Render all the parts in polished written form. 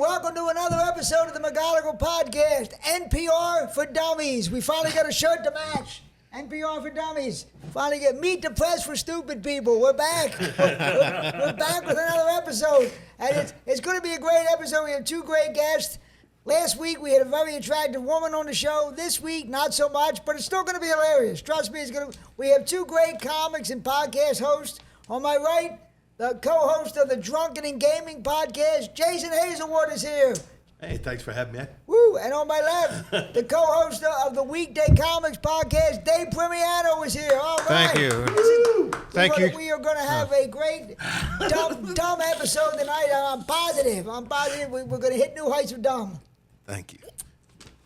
welcome to another episode of the McGonigal Podcast, NPR for Dummies. We finally got a shirt to match. NPR for Dummies. Finally get Meet the Press for Stupid People. We're back. We're back with another episode. And it's going to be a great episode. We have two great guests. Last week, we had a very attractive woman on the show. This week, not so much, but it's still going to be hilarious. Trust me, we have two great comics and podcast hosts. On my right, the co-host of the Drunken and Gaming Podcast, Jason Hazelwood is here. Hey, thanks for having me. Woo! And on my left, the co-host of the Weekday Comics Podcast, Dave Primiano is here. All right. Thank you. Thank you. We are going to have a great dumb episode tonight. I'm positive. We're going to hit new heights with dumb. Thank you.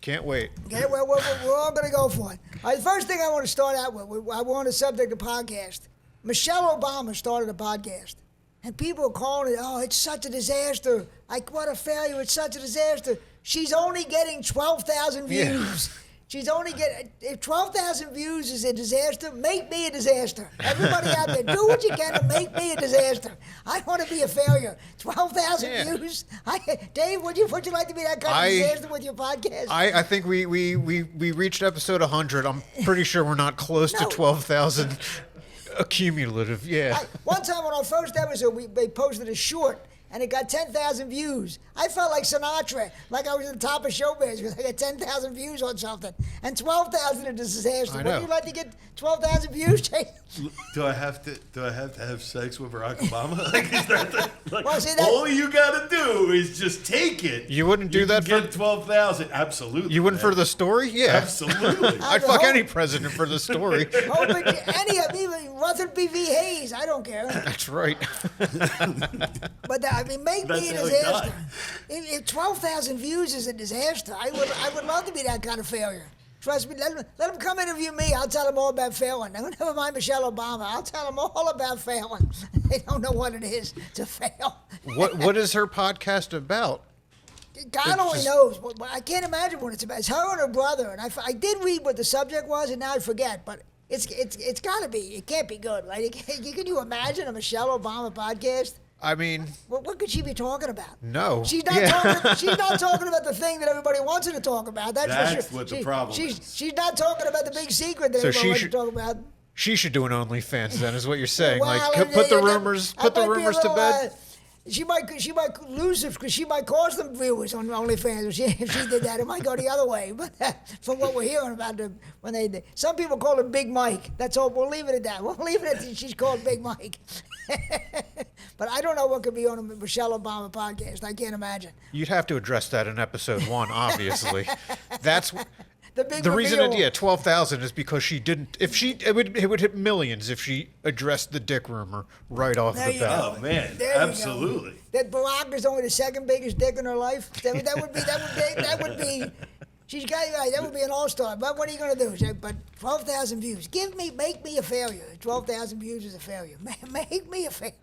Can't wait. Okay, we're all going to go for it. All right, the first thing I want to start out with, I want to subject the podcast. Michelle Obama started a podcast, and people are calling it, oh, it's such a disaster. Like, what a failure. It's such a disaster. She's only getting 12,000 views. Yeah. She's only getting, if 12,000 views is a disaster, make me a disaster. Everybody out there, do what you can to make me a disaster. I want to be a failure. 12,000 views. Dave, would you like to be that kind of disaster with your podcast? I think we reached episode 100. I'm pretty sure we're not close to 12,000 accumulative. Yeah. One time on our first episode, they posted a short, and it got 10,000 views. I felt like Sinatra, like I was at the top of showbiz, because I got 10,000 views on something. And 12,000 is a disaster. Would you like to get 12,000 views, Jason? Do I have to have sex with Barack Obama? Like, is that all you got to do is just take it. You wouldn't do that for 12,000? Absolutely. You wouldn't for the story? Yeah. Absolutely. I'd fuck any president for the story. Any of even Rutherford B.V. Hayes. I don't care. That's right. But make me a disaster. If 12,000 views is a disaster, I would love to be that kind of failure. Trust me, let them come interview me. I'll tell them all about failing. Never mind Michelle Obama. I'll tell them all about failing. They don't know what it is to fail. What is her podcast about? God only knows. I can't imagine what it's about. It's her and her brother. And I did read what the subject was, and now I forget. But it's got to be. It can't be good, right? Can you imagine a Michelle Obama podcast? I mean, what could she be talking about? No, she's not talking about the thing that everybody wants her to talk about. That's for sure. What the problem is. She's not talking about the big secret that everybody wants to talk about. She should do an OnlyFans. Then is what you're saying? Well, like put the rumors to bed. She might lose it because she might cause them viewers on OnlyFans if she did that. It might go the other way. But from what we're hearing about some people call her Big Mike. That's all. We'll leave it at that. We'll leave it at she's called Big Mike. But I don't know what could be on a Michelle Obama podcast. I can't imagine. You'd have to address that in episode 1, obviously. That's the reason. 12,000 is because she didn't. It would hit millions if she addressed the dick rumor right off the bat. Oh man, absolutely. That Barack is only the second biggest dick in her life. That would be. She's got right. That would be an all-star. But what are you going to do? But 12,000 views. Make me a failure. 12,000 views is a failure. Make me a failure.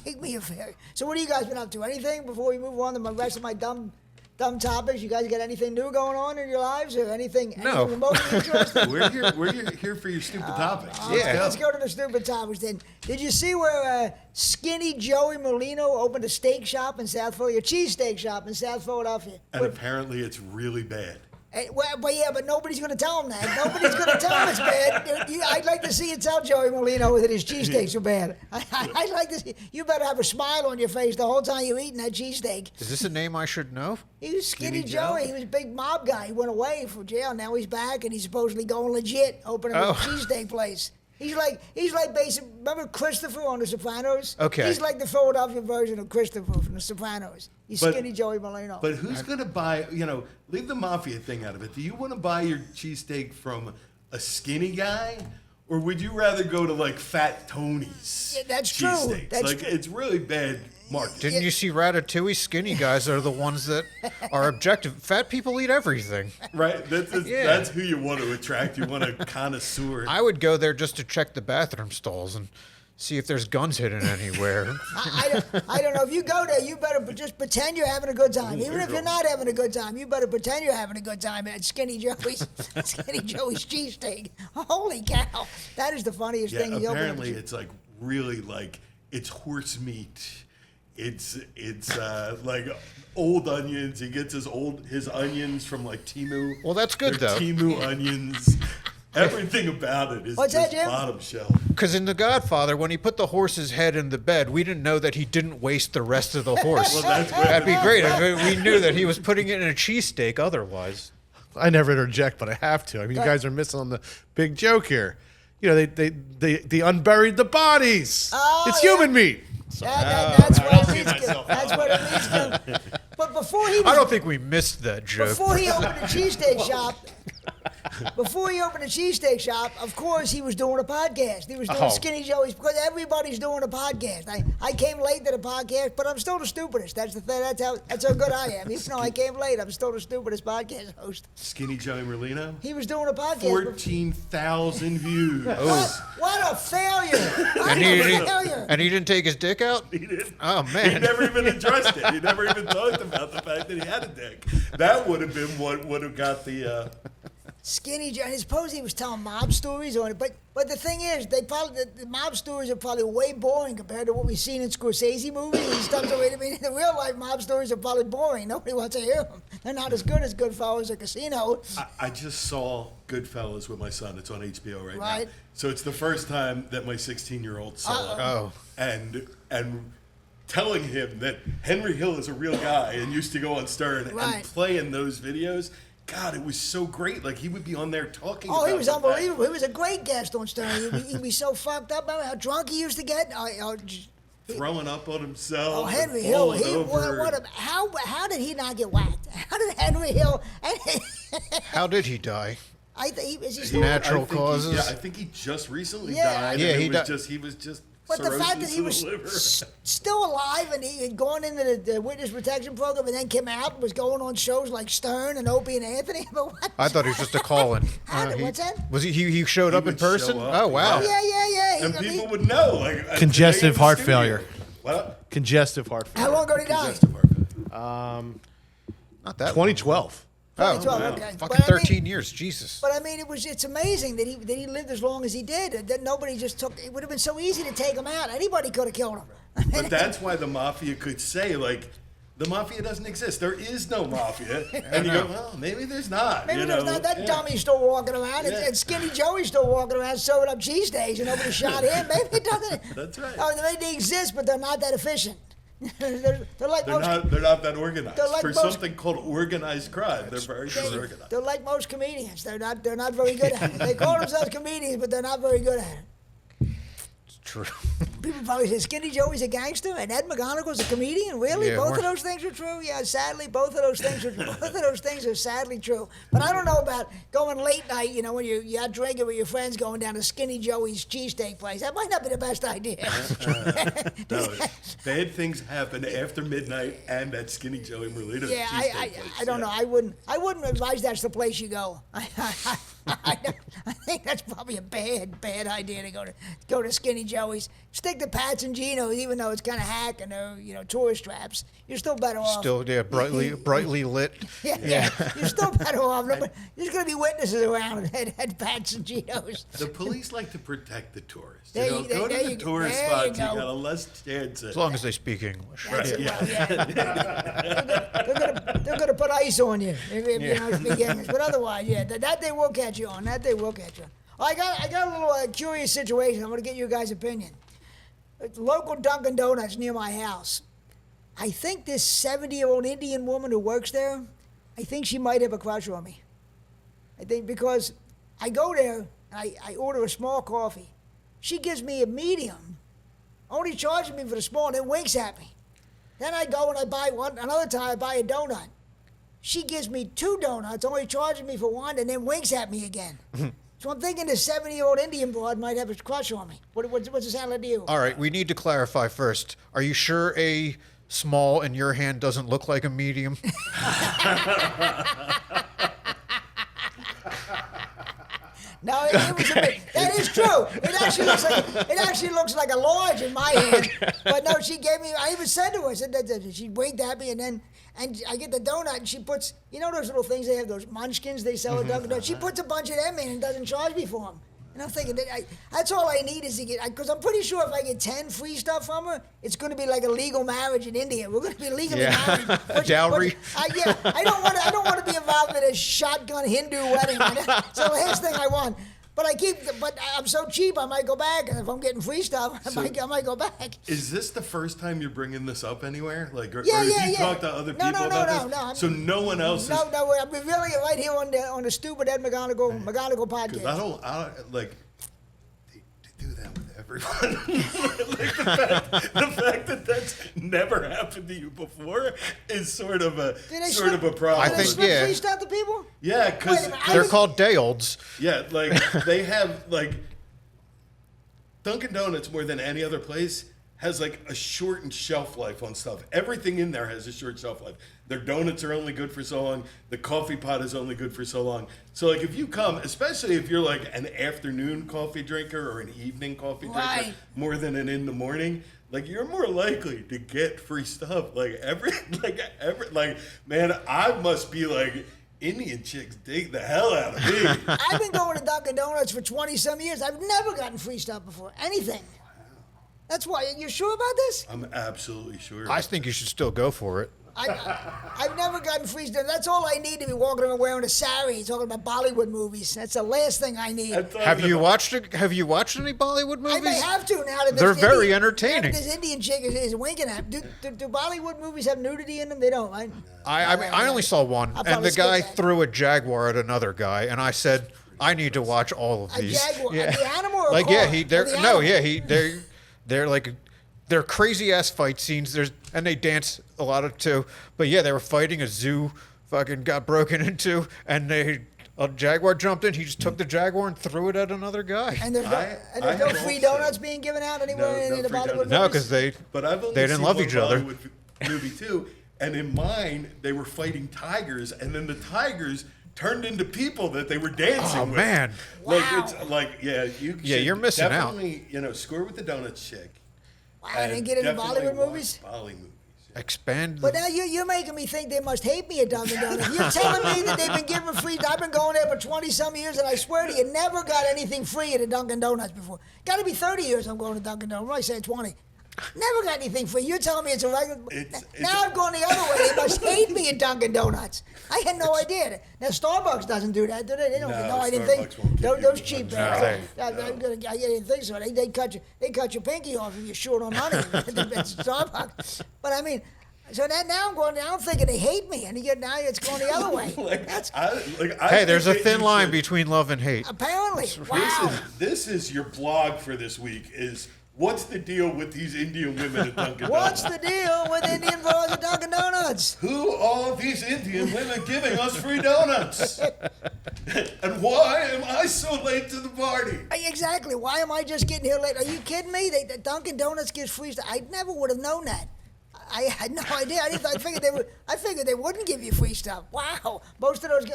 Make me a failure. So what have you guys been up to? Anything before we move on to the rest of my dumb topics? You guys got anything new going on in your lives or anything remotely interesting? We're here for your stupid topics. Let's go to the stupid topics then. Did you see where Skinny Joey Molino opened a steak shop in South Philadelphia, a cheesesteak shop in South Philadelphia? And apparently it's really bad. But nobody's going to tell him that. Nobody's going to tell him it's bad. I'd like to see you tell Joey Molino that his cheesesteaks are bad. I'd like to see. You better have a smile on your face the whole time you're eating that cheesesteak. Is this a name I should know? He was Skinny Joey. He was a big mob guy. He went away from jail. Now he's back, and he's supposedly going legit, opening a cheesesteak place. He's like basically, remember Christopher on The Sopranos? Okay. He's like the Philadelphia version of Christopher from The Sopranos. He's Skinny Joey Molino. But who's going to buy, leave the mafia thing out of it. Do you want to buy your cheesesteak from a skinny guy? Or would you rather go to like Fat Tony's? Yeah, that's true. It's really bad marketing. Didn't you see Ratatouille? Skinny guys are the ones that are objective. Fat people eat everything. Right. That's who you want to attract. You want a connoisseur. I would go there just to check the bathroom stalls and see if there's guns hidden anywhere. I don't know. If you go there, you better just pretend you're having a good time. Even if you're not having a good time, you better pretend you're having a good time at Skinny Joey's cheesesteak. Holy cow. That is the funniest thing. Apparently it's like really like, it's horse meat It's like old onions. He gets his onions from like Temu. Well, that's good though. Temu onions. Everything about it is What's just that, Jim? bottom shelf. Because in The Godfather, when he put the horse's head in the bed, we didn't know that he didn't waste the rest of the horse. Well, that's That'd be great. I mean, we knew that he was putting it in a cheesesteak otherwise. I never interject, but I have to. I mean, you guys are missing on the big joke here. You know, they unburied the bodies. Oh, it's yeah. human meat. That's what it means. That's what it means. But before he was, I don't think we missed that joke. before he opened a cheesesteak shop, of course, he was doing a podcast. He was doing Skinny Joey's, because everybody's doing a podcast. I came late to the podcast, but I'm still the stupidest. That's the thing. That's how good I am. Even though I came late, I'm still the stupidest podcast host. Skinny Joey Merlino. He was doing a podcast. 14,000 views. What a failure! And he didn't take his dick out? He didn't. Oh, He man. never even addressed it. He never even talked about the fact that he had a dick. That would have been what would have got the. Skinny Joe, and I suppose he was telling mob stories on it, but the thing is, the mob stories are probably way boring compared to what we've seen in Scorsese movies and stuff. So I mean, in real life, mob stories are probably boring. Nobody wants to hear them. They're not as good as Goodfellas or Casino. I just saw Goodfellas with my son. It's on HBO right Right. now. So it's the first time that my 16-year-old saw it. Oh. And telling him that Henry Hill is a real guy and used to go on Stern Right. and play in those videos. God, it was so great. Like, he would be on there talking Oh, about he was the fact- unbelievable. He was a great guest on Stern. He'd be so fucked up. Remember how drunk he used to get? throwing up on himself. Oh, Henry and Hill. falling over. How did he not get whacked? How did Henry Hill? How did he die? Is he still? Natural I think causes? I think he just recently Yeah. died. Yeah, and he it was died. just he was just But the fact that cirrhosis he of was the liver. still alive and he had gone into the witness protection program and then came out and was going on shows like Stern and Opie and Anthony. But what? I thought he was just a call-in. What's that? Was he showed He up in would show person? up, Oh, wow. Yeah. And people would know, like Congestive today in the heart studio. failure. What? Congestive heart How failure. long ago did he die? Congestive heart failure. Not that 2012. long. 2012, Oh, okay. fucking But I mean- 13 years. Jesus. But I mean, it's amazing that he lived as long as he did. That nobody just took. It would have been so easy to take him out. Anybody could have killed him. But that's why the mafia could say, like, the mafia doesn't exist. There is no mafia. And you go, well, maybe there's not. Maybe you there's know? not that Yeah. dummy's still walking around, Yeah. and Skinny Joey's still walking around serving up cheesesteaks, and nobody shot him. Maybe it doesn't. That's right. Oh, maybe they exist, but they're not that efficient. they're like They're most. not that organized. They're like For most- something called organized crime, they're very disorganized. They're like most comedians. They're not very good at it. They call themselves comedians, but they're not very good at it. It's true. People probably say Skinny Joey's a gangster and Ed McGonigal's a comedian. Really, Yeah, both we're- of those things are true. Yeah, sadly, both of those things are sadly true. But I don't know about going late night. You know, when you're out drinking with your friends, going down to Skinny Joey's cheesesteak place. That might not be the best idea. No, bad things happen after midnight and at Skinny Joey Merlino's Yeah, cheesesteak place. I don't know. I wouldn't advise that's the place you go. I think that's probably a bad idea to go to Skinny Joey's. Stick to Pats and Geno's, even though it's kind of hack and they're tourist traps. You're still better off. Still, yeah, brightly lit. Yeah. You're still better off. There's going to be witnesses around at Pats and Geno's. The police like to protect the tourists. There Go you- to there the you- tourist there you spots, you go. got a less chance As of. long as they speak English. That's it. yeah. Well, yeah. They're gonna put ice on you if you don't speak English. But otherwise, yeah, that they will catch you on. That they will catch you on. I got a little curious situation. I'm gonna get your guys' opinion. Local Dunkin' Donuts near my house. I think this 70-year-old Indian woman who works there, I think she might have a crush on me. I think because I go there and I order a small coffee. She gives me a medium, only charging me for the small, and then winks at me. Then I go and I buy one. Another time I buy a donut. She gives me 2 donuts, only charging me for one, and then winks at me again. So I'm thinking this 70-year-old Indian broad might have a crush on me. What's it sound like to you? All right, we need to clarify first. Are you sure a small in your hand doesn't look like a medium? No, it was a bit, that is true. It actually looks like a large in my hand. But no, she gave me. I even said to her, I said that she winked at me, and I get the donut, and she puts, those little things they have, those munchkins they sell at Dunkin' Donuts. She puts a bunch of them in and doesn't charge me for them. And I'm thinking, that's all I need is to get, because I'm pretty sure if I get 10 free stuff from her, it's going to be like a legal marriage in India. We're going to be legally married. Dowry. I don't want to be involved in a shotgun Hindu wedding. It's the last thing I want. But I'm so cheap, I might go back. And if I'm getting free stuff, I might go back. Is this the first time you're bringing this up anywhere? Like, or Yeah, have you talked to other people about this? No. So no one else No, I'm revealing it right here on the Stupid Ed McGonigal podcast. Because I don't like, they do that with everyone. Like the fact that that's never happened to you before is sort of a problem. I think, yeah. Free stuff to people? Yeah, because They're called day olds. yeah, like they have like Dunkin' Donuts more than any other place has like a shortened shelf life on stuff. Everything in there has a short shelf life. Their donuts are only good for so long. The coffee pot is only good for so long. So like if you come, especially if you're like an afternoon coffee drinker or an evening coffee drinker, Right. more than an in the morning, like you're more likely to get free stuff. Like man, I must be like Indian chicks dig the hell out of me. I've been going to Dunkin' Donuts for 20-some years. I've never gotten free stuff before. Anything. That's why. You're sure about this? I'm absolutely sure. I think you should still go for it. I've never gotten free stuff. That's all I need to be walking around wearing a sari, talking about Bollywood movies. That's the last thing I need. Have you watched any Bollywood movies? I may have to now that They're this very entertaining. This Indian chick is winking at. Do Bollywood movies have nudity in them? They don't, right? I only saw one, I'll and probably the guy skip that. threw a jaguar at another guy, and I said, I need to watch all of A these. jaguar, the animal or a Like car? yeah, Or the animal? they're like they're crazy ass fight scenes. And they dance a lot of too. But yeah, they were fighting. A zoo fucking got broken into, and a jaguar jumped in. He just took the jaguar and threw it at another guy. And there's no have free also- donuts being given out anywhere No in the free Bollywood donuts. movies? No, because they But I've only didn't seen love one each other. Bollywood movie too, and in mine they were fighting tigers, and then the tigers turned into people that they were dancing Oh with. man, Like Wow. it's like you Yeah, should you're missing out. definitely, score with the donuts chick. Wow, I didn't get into Definitely Bollywood watch movies? Bolly movies. expand. But now you're making me think they must hate me at Dunkin' Donuts. You're telling me that they've been giving free. I've been going there for 20-some years, and I swear to you, never got anything free at a Dunkin' Donuts before. Got to be 30 years I'm going to Dunkin' Donuts. What I say 20. Never got anything free. You're telling me it's a regular. Now I'm going the other way. They must hate me at Dunkin' Donuts. I had no idea. Now Starbucks doesn't do that, do they? They don't. No, I didn't think Starbucks won't give those you cheap. $100. I didn't think so. They cut your pinky off if you're short on money. It's Starbucks. But I mean. So now I'm going. Now I'm thinking they hate me, and now it's going the other way. That's Hey, there's a thin line between love and hate. apparently. Wow. This is your blog for this week. Is what's the deal with these Indian women at Dunkin' What's Donuts? the deal with Indian boys at Dunkin' Donuts? Who are these Indian women giving us free donuts? And why am I so late to the party? Exactly. Why am I just getting here late? Are you kidding me? Dunkin' Donuts gives free stuff. I never would have known that. I had no idea. I figured they wouldn't give you free stuff. Wow. Most of those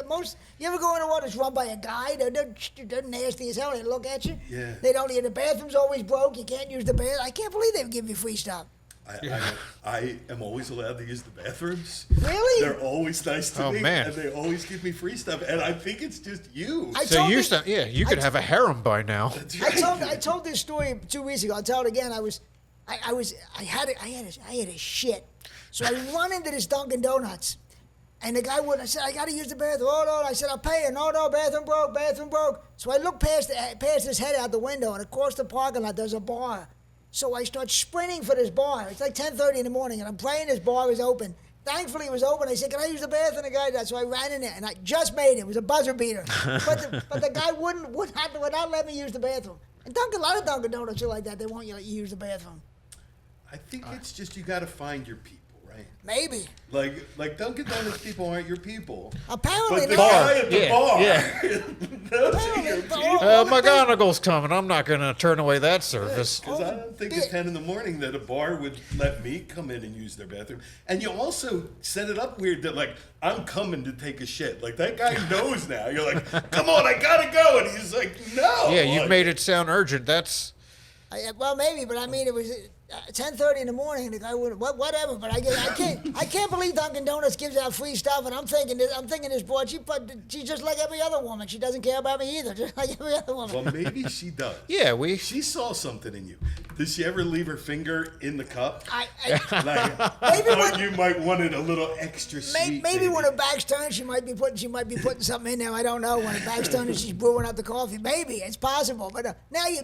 you ever go into one that's run by a guy? They're nasty as hell. They look at you. Yeah. The bathroom's always broke. You can't use the bathroom. I can't believe they give you free stuff. I am always allowed to use the bathrooms. Really? They're always nice to Oh, me, man. and they always give me free stuff. And I think it's just you. So you could have a harem by now. That's right. I told this story 2 weeks ago. I'll tell it again. I had a shit. So I run into this Dunkin' Donuts, and the guy wouldn't. I said, I got to use the bathroom. Oh no! I said, I'll pay you. No, bathroom broke. So I look past his head out the window, and across the parking lot there's a bar. So I start sprinting for this bar. It's like 10:30 in the morning, and I'm praying this bar is open. Thankfully, it was open. I said, can I use the bathroom? The guy did. So I ran in there, and I just made it. It was a buzzer beater. But the guy would not let me use the bathroom. And a lot of Dunkin' Donuts are like that. They won't let you use the bathroom. I think it's just you got to find your people, right? Maybe. Like Dunkin' Donuts people aren't your people. Apparently But the not. guy at the Yeah, bar, yeah. those are your Apparently, people. McGonigal's coming. I'm not going to turn away that service. Because I don't think at 10 in the morning that a bar would let me come in and use their bathroom. And you also set it up weird that, like, I'm coming to take a shit. Like, that guy knows now. You're like, come on, I got to go. And he's like, no. Yeah, you've Like, made it sound urgent. That's Well, maybe, but I mean, it was. 10:30 in the morning, and the guy would whatever. But I can't believe Dunkin' Donuts gives out free stuff, and I'm thinking this boy, she's just like every other woman. She doesn't care about me either, just like every other woman. Well, maybe she does. Yeah, She saw something in you. Did she ever leave her finger in the cup? Maybe You might want it a little extra sweet. maybe when her back's turned, she might be putting something in there. I don't know. When her back's turned and she's brewing up the coffee, maybe it's possible. But now you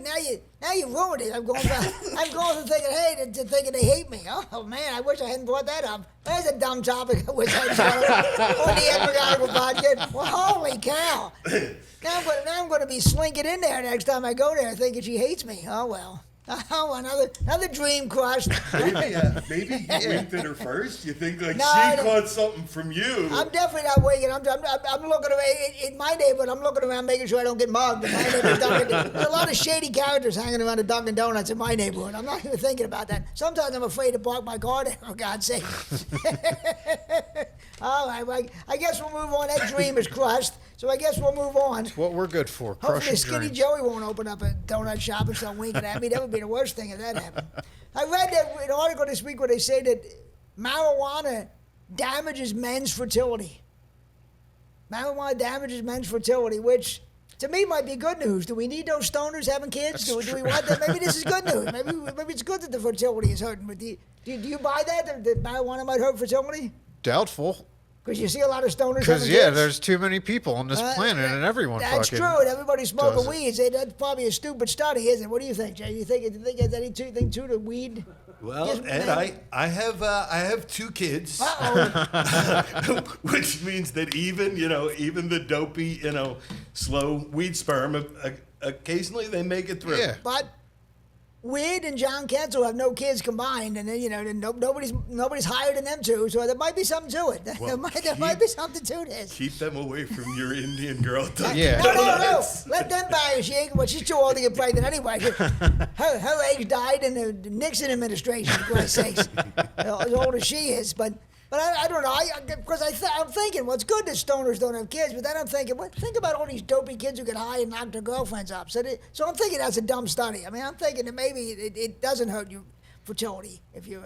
ruined it. I'm going from thinking, hey, to thinking they hate me. Oh man, I wish I hadn't brought that up. There's a dumb topic I wish I'd brought up on the McGonigal podcast. Well, holy cow! Now I'm going to be slinking in there next time I go there, thinking she hates me. Oh well. Oh, another dream crushed. Maybe you winked at her first. You think she caught something from you. I'm definitely not winking. I'm looking around in my neighborhood. I'm looking around making sure I don't get mugged. In my neighborhood, there's a lot of shady characters hanging around the Dunkin' Donuts in my neighborhood. I'm not even thinking about that. Sometimes I'm afraid to park my car there, for God's sake. All right, well, I guess we'll move on. That dream is crushed, so I guess we'll move on. It's what we're good for. Hopefully Crushing Skinny dreams. Joey won't open up a donut shop and start winking at me. That would be the worst thing if that happened. I read an article this week where they say that marijuana damages men's fertility. Marijuana damages men's fertility, which to me might be good news. Do we need those stoners having kids? Do we want that? Maybe this is good news. Maybe it's good that the fertility is hurting. But do you buy that marijuana might hurt fertility? Doubtful. Because you see a lot of stoners having Because kids. there's too many people on this planet, and everyone That's fucking true, and everybody's smoking does it. weed. That's probably a stupid study, isn't it? What do you think, Jay? You think there's anything to the weed? Well, Yes, Ed, man. I have 2 kids, Uh-oh. which means that even the dopey, slow weed sperm, occasionally they make it through. Yeah. But Weird and John Kentzel have no kids combined, and then nobody's higher than them two, so there might be something to it. Well, there might be something to this. Keep them away from your Indian girl. Yeah. No. Let them marry. She's too old to get pregnant anyway. Her age died in the Nixon administration, for Christ's sakes. As old as she is, but I don't know. Because I'm thinking, well, it's good that stoners don't have kids, but then I'm thinking, think about all these dopey kids who get high and knock their girlfriends up. So I'm thinking that's a dumb study. I mean, I'm thinking that maybe it doesn't hurt your fertility if you.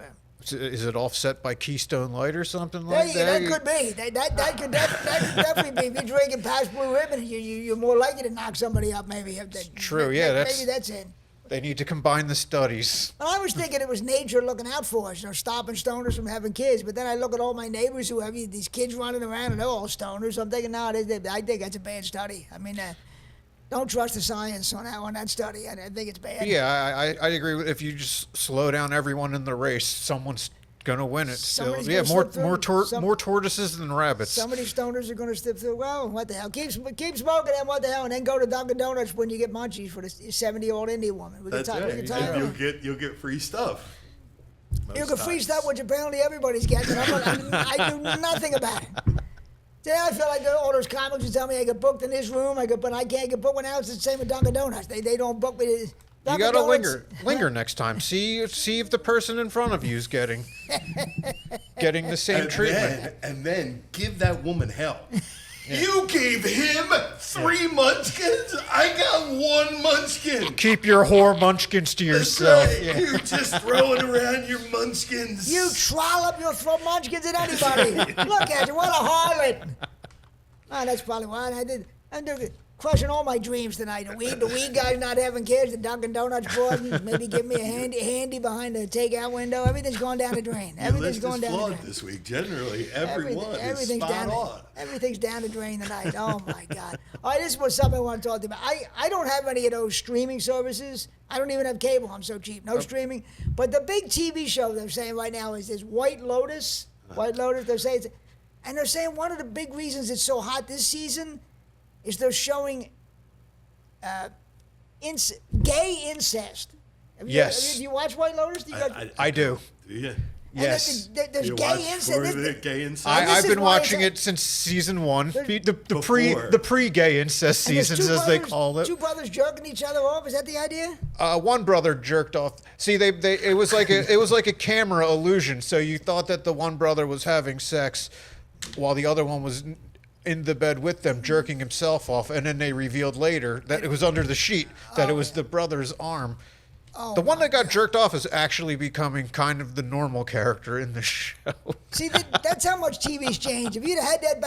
Is it offset by Keystone Light or something like that? That could be. That could definitely be. If you're drinking past Blue Ribbon, you're more likely to knock somebody up. Maybe. True. Yeah. Maybe that's it. They need to combine the studies. Well, I was thinking it was nature looking out for us, stopping stoners from having kids. But then I look at all my neighbors who have these kids running around and they're all stoners. So I'm thinking, no, I think that's a bad study. I mean, don't trust the science on that study. I think it's bad. Yeah, I agree. If you just slow down everyone in the race, someone's gonna win it. Somebody's Yeah, gonna slip through. more tortoises than rabbits. Some of these stoners are going to slip through. Well, what the hell? Keep smoking and what the hell? And then go to Dunkin' Donuts when you get munchies for the 70-year-old Indian woman. That's right. We can tire And her. you'll get free stuff. You can free stuff, which apparently everybody's getting. I do nothing about it. Today I feel like all those comics who tell me I get booked in this room, but I can't get booked when else. It's the same with Dunkin' Donuts. They don't book me. You Dunkin' gotta Donuts- linger next time. See if the person in front of you is getting the same treatment. And then give that woman hell. You gave him 3 munchkins. I got 1 munchkin. Keep your whore munchkins to That's yourself. right. Yeah. You're just throwing around your munchkins. You trollop your throw munchkins at anybody. Look at you, what a harlot. Oh, that's probably why I did. I'm crushing all my dreams tonight. The weed guy's not having kids. The Dunkin' Donuts board maybe give me a handy behind the takeout window. Everything's going down the drain. Your Everything's list going is down the flawed drain. this week. Generally, everyone is spot on. Everything's down the drain tonight. Oh my God! All right, this was something I want to talk to you about. I don't have any of those streaming services. I don't even have cable. I'm so cheap. No streaming. But the big TV show they're saying right now is this White Lotus. White Lotus. They're saying one of the big reasons it's so hot this season is they're showing gay incest. Yes. Have you watched White Lotus? I do. Yeah. Yes. There's You gay watch incest. for the gay incest? I've is been why watching it's- it since season 1. The Before. pre-gay incest And there's seasons, two as they brothers- call it. Two brothers jerking each other off. Is that the idea? One brother jerked off. See, it was like a camera illusion. So you thought that the one brother was having sex, while the other one was in the bed with them jerking himself off, and then they revealed later that it was under the sheet that it was the brother's arm. Oh, The one my that got jerked off is actually becoming kind of the normal character in the show. See, that's how much TV's changed. If you'd have had that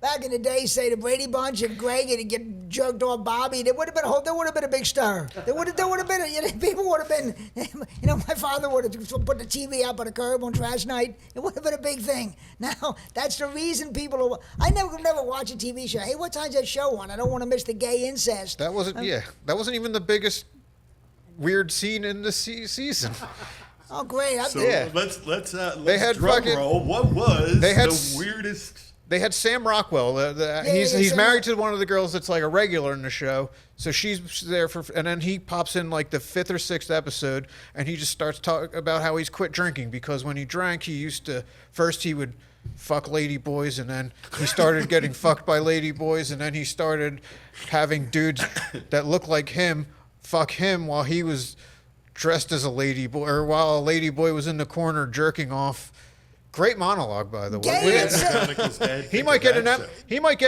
back in the day, say the Brady Bunch and Greg and get jerked off Bobby, there would have been a big stir. There would have been people would have been. My father would have put the TV up on the curb on trash night. It would have been a big thing. Now that's the reason people are. I never watch a TV show. Hey, what time's that show on? I don't want to miss the gay incest. That wasn't even the biggest weird scene in the season. Oh, great! So Yeah. let's They had drum fucking- roll. What was They had the weirdest? They had Sam Rockwell. He's Sam married to one of the girls that's like a regular in the show. So she's there and then he pops in like the 5th or 6th episode, and he just starts talking about how he's quit drinking because when he drank, he would fuck lady boys, and then he started getting fucked by lady boys, and then he started having dudes that looked like him fuck him while he was dressed as a lady boy, or while a lady boy was in the corner jerking off. Great monologue, by the way. Gay incest. He might get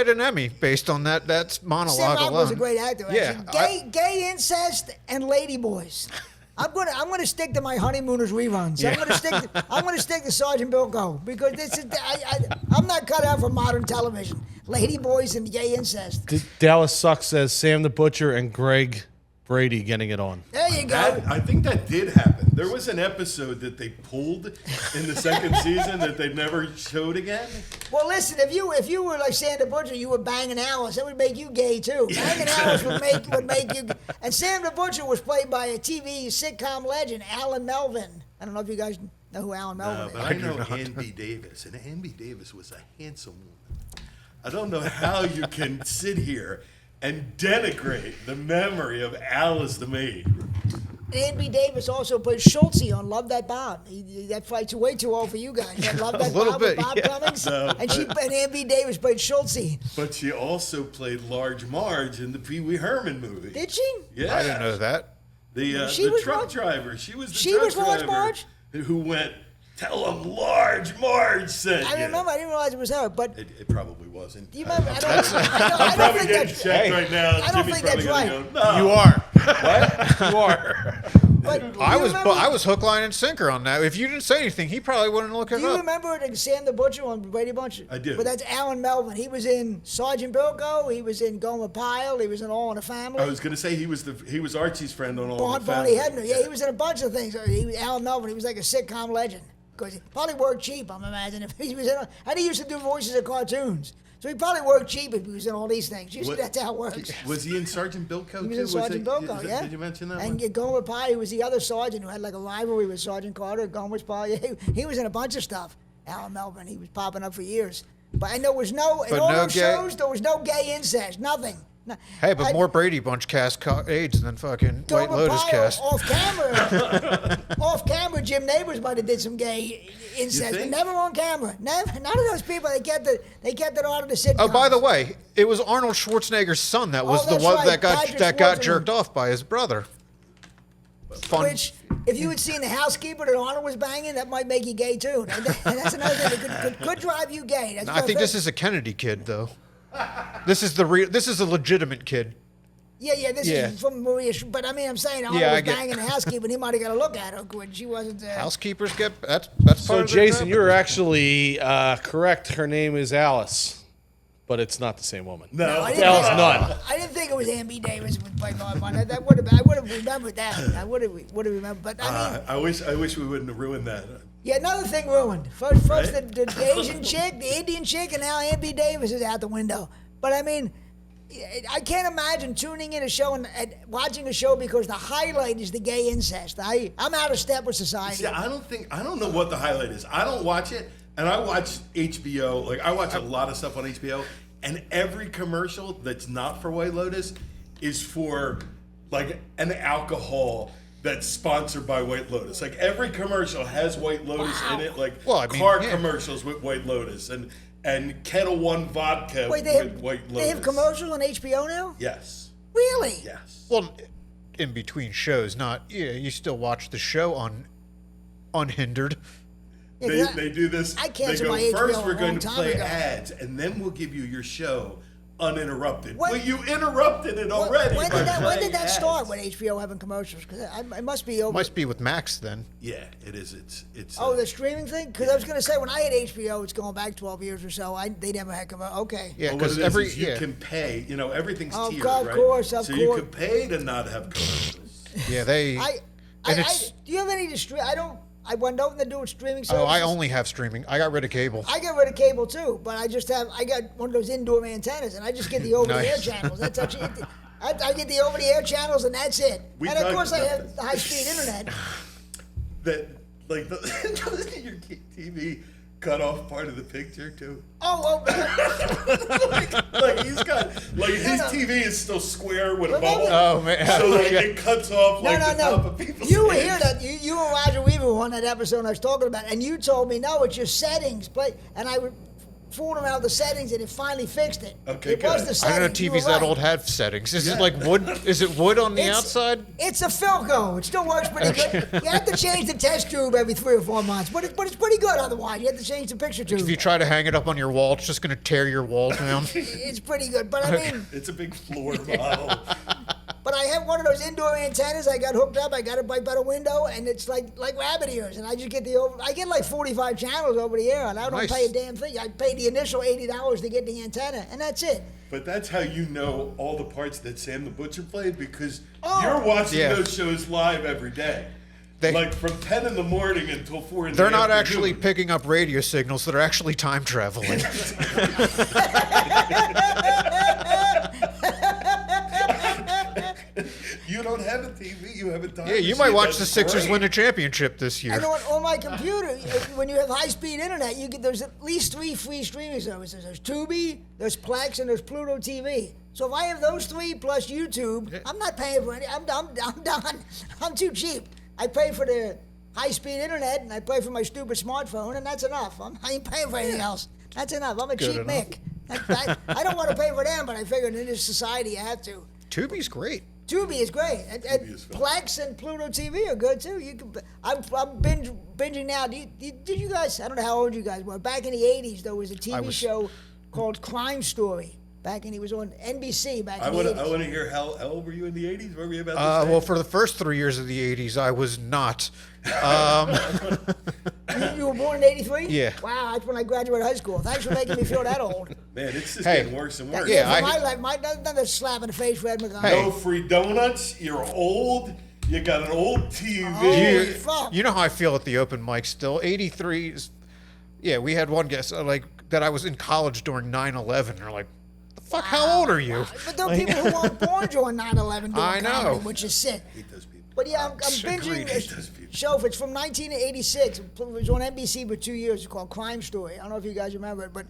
an Emmy based on that monologue Sam alone. Rockwell's a great actor. Yeah, Actually. Gay incest and lady boys. I'm gonna stick to my honeymooners reruns. Yeah. I'm gonna stick to Sergeant Bilko because this is I'm not cut out for modern television. Lady boys and gay incest. Dallas Sucks says Sam the Butcher and Greg Brady getting it on. There you go. I think that did happen. There was an episode that they pulled in the second season that they never showed again. Well, listen, if you were like Sam the Butcher, you were banging Alice. That would make you gay too. Banging Alice would make you. And Sam the Butcher was played by a TV sitcom legend, Alan Melvin. I don't know if you guys know who Alan Melvin But is. I know Ann B. Davis, and Ann B. Davis was a handsome woman. I don't know how you can sit here and denigrate the memory of Alice the maid. Ann B. Davis also played Schultze on Love That Bob. That fight's way too old for you guys. That Love That little Bob bit, with Bob yeah. Cummings. No, and Ann B. Davis played Schultze. But she also played Large Marge in the Pee Wee Herman movie. Did she? Yeah, I didn't know that. She The was truck Large- driver. She was the She truck was Large driver Marge? who went, "Tell him Large Marge sent I you." remember. I didn't realize it was her. But It probably wasn't. do you remember? I don't I'm probably think getting that's. checked right now. I don't Jimmy's think that's probably right. gonna go, no. You are. What? You are. But I do you was remember- I was hook, line, and sinker on that. If you didn't say anything, he probably wouldn't look Do it you up. remember Sam the Butcher on Brady Bunch? I do. But that's Alan Melvin. He was in Sergeant Bilko. He was in Gomer Pyle. He was in All in the Family. I was gonna say he was Archie's friend on All in the Barney Family. Hebner. Yeah, he was in a bunch of things. Alan Melvin. He was like a sitcom legend. Because he probably worked cheap, I'm imagining. If he was in, and he used to do voices of cartoons. So he probably worked cheap if he was in all these things. Usually What- that's how it works. Was he in Sergeant Bilko He was too? in Sergeant Bilko, yeah. Did you mention that And one? Gomer Pyle, who was the other sergeant who had like a rivalry with Sergeant Carter. Gomer's Pyle, yeah, he was in a bunch of stuff. Alan Melvin, he was popping up for years. But I know there was no, in But all no those gay- shows, there was no gay incest, nothing. No- Hey, but I- more Brady Bunch cast AIDS than fucking White Gomer Lotus Pyle, cast. off camera, Jim Neighbors might have did some gay incest, but think? never on camera. Never, none of those people. They kept it out of the sitcoms. Oh, by the way, it was Arnold Schwarzenegger's son that was Oh, the that's one right, that Patrick got Schwarzenegger. jerked off by his brother. Fun. Which, if you had seen the housekeeper that Arnold was banging, that might make you gay too. And that's another thing that could drive you gay. That's I think this is a Kennedy kid, though. This is a legitimate kid. Yeah, this Yeah. is from Maria. But I mean, I'm saying Arnold Yeah, I was get- banging the housekeeper, and he might have got a look at her when she wasn't. Housekeepers get that's part So, of their Jason, job. you're actually correct. Her name is Alice, but it's not the same woman. No. I didn't Alice think- Nunn. I didn't think it was Ann B. Davis who played Law Bunny. I would have remembered that. I would have remembered. But I mean, I wish we wouldn't have ruined that. yeah, another thing ruined. First Right? the Asian chick, the Indian chick, and now Ann B. Davis is out the window. But I mean, I can't imagine tuning in a show and watching a show because the highlight is the gay incest. I'm out of step with society. See, I don't know what the highlight is. I don't watch it, and I watch HBO. Like I watch a lot of stuff on HBO, and every commercial that's not for White Lotus is for like an alcohol that's sponsored by White Lotus. Like every commercial has White Lotus in it. Like Well, I mean, car yeah. commercials with White Lotus and Kettle One vodka Wait, with White Lotus. they have commercials on HBO now? Yes. Really? Yes. Well, in between shows, you still watch the show unhindered. Yeah, 'cause They do this. I They canceled go, my HBO first a we're going long to time play ago." ads, and then we'll give you your show uninterrupted. What- Well, you interrupted it already. When by did that playing ads. start with HBO having commercials? Because it must be over. Must be with Max then. Yeah, it is. It's. Oh, the streaming thing? Because I was going to say, when I had HBO, it's going back 12 years or so, they never had commercials. Okay. Yeah, Well, what because it is you can pay. You know, everything's Of tiered, course, right? of so you course. could pay to not have commercials. yeah they. Do you have any to stream? I want nothing to do with streaming services. Oh, I only have streaming. I got rid of cable. I got rid of cable too, but I got one of those indoor antennas, and I just get the over-the-air Nice. channels. That's actually it. I get the over-the-air channels, and that's it. We And of talked course, I about have that. high-speed internet. That like your TV cut off part of the picture too. Oh, Like he's got like his TV is still square with a Remember- bubble. Oh, man. So like Okay. it cuts off like the top of people's You were heads. here that you and Roger Weaver were on that episode I was talking about, and you told me no, it's your settings. And I fooled around with the settings, and it finally fixed it. Okay, it was good. the settings. I don't know you TVs were that right. old have settings. Is it like wood? Is it wood on the It's- outside? It's a Philco. It still works pretty good. You have to change the test tube every 3 or 4 months, but it's pretty good otherwise. You have to change the picture tube. If you try to hang it up on your wall, it's just going to tear your wall down. It's pretty good, but I mean, It's a big floor model. but I have one of those indoor antennas. I got hooked up. I got it by the window, and it's like rabbit ears. And I just get I get like 45 channels over the air, and I don't Nice. pay a damn thing. I pay the initial $80 to get the antenna, and that's it. But that's how you know all the parts that Sam the Butcher played because Oh. you're watching Yeah. those shows live every day. Like from 10 in the morning until 4 in the They're afternoon. not actually picking up radio signals. They're actually time traveling. You don't have a TV, you have a time Yeah, you machine. might watch That's the Sixers great. win a championship this year. And on my computer, when you have high-speed internet, there's at least 3 free streaming services. There's Tubi, there's Plex, and there's Pluto TV. So if I have those 3 plus YouTube, I'm not paying for any. I'm done. I'm too cheap. I pay for the high-speed internet, and I pay for my stupid smartphone, and that's enough. I ain't paying for anything else. That's enough. I'm a cheap enough. Mick. I don't want to pay for them, but I figured in this society I have to. Tubi's great. Tubi is great. And is fun. Plex and Pluto TV are good too. I'm binging now. Did you guys? I don't know how old you guys were. Back in the '80s, there was a TV show called Crime Story. He was on NBC back in the '80s. I want to hear how old were you in the 80s? What were you about to say? Well, for the first 3 years of the 80s, I was not. You were born in '83. Yeah. Wow, that's when I graduated high school. Thanks for making me feel that old. Man, it's just Hey. getting worse and worse. Yeah, For my life, another slap in the face for Ed McGonigal. Hey. No free donuts. You're old. You got an old TV. Holy fuck. You know how I feel at the open mic still. 83 is, yeah, we had one guest that I was in college during 9/11. They're like, the fuck, how old are you? But there are people who weren't born during 9/11 doing I know. comedy, which is sick. hate those people. But yeah, I'm Agreed. binging a show. It's from 1986. It was on NBC for 2 years. It's called Crime Story. I don't know if you guys remember it, but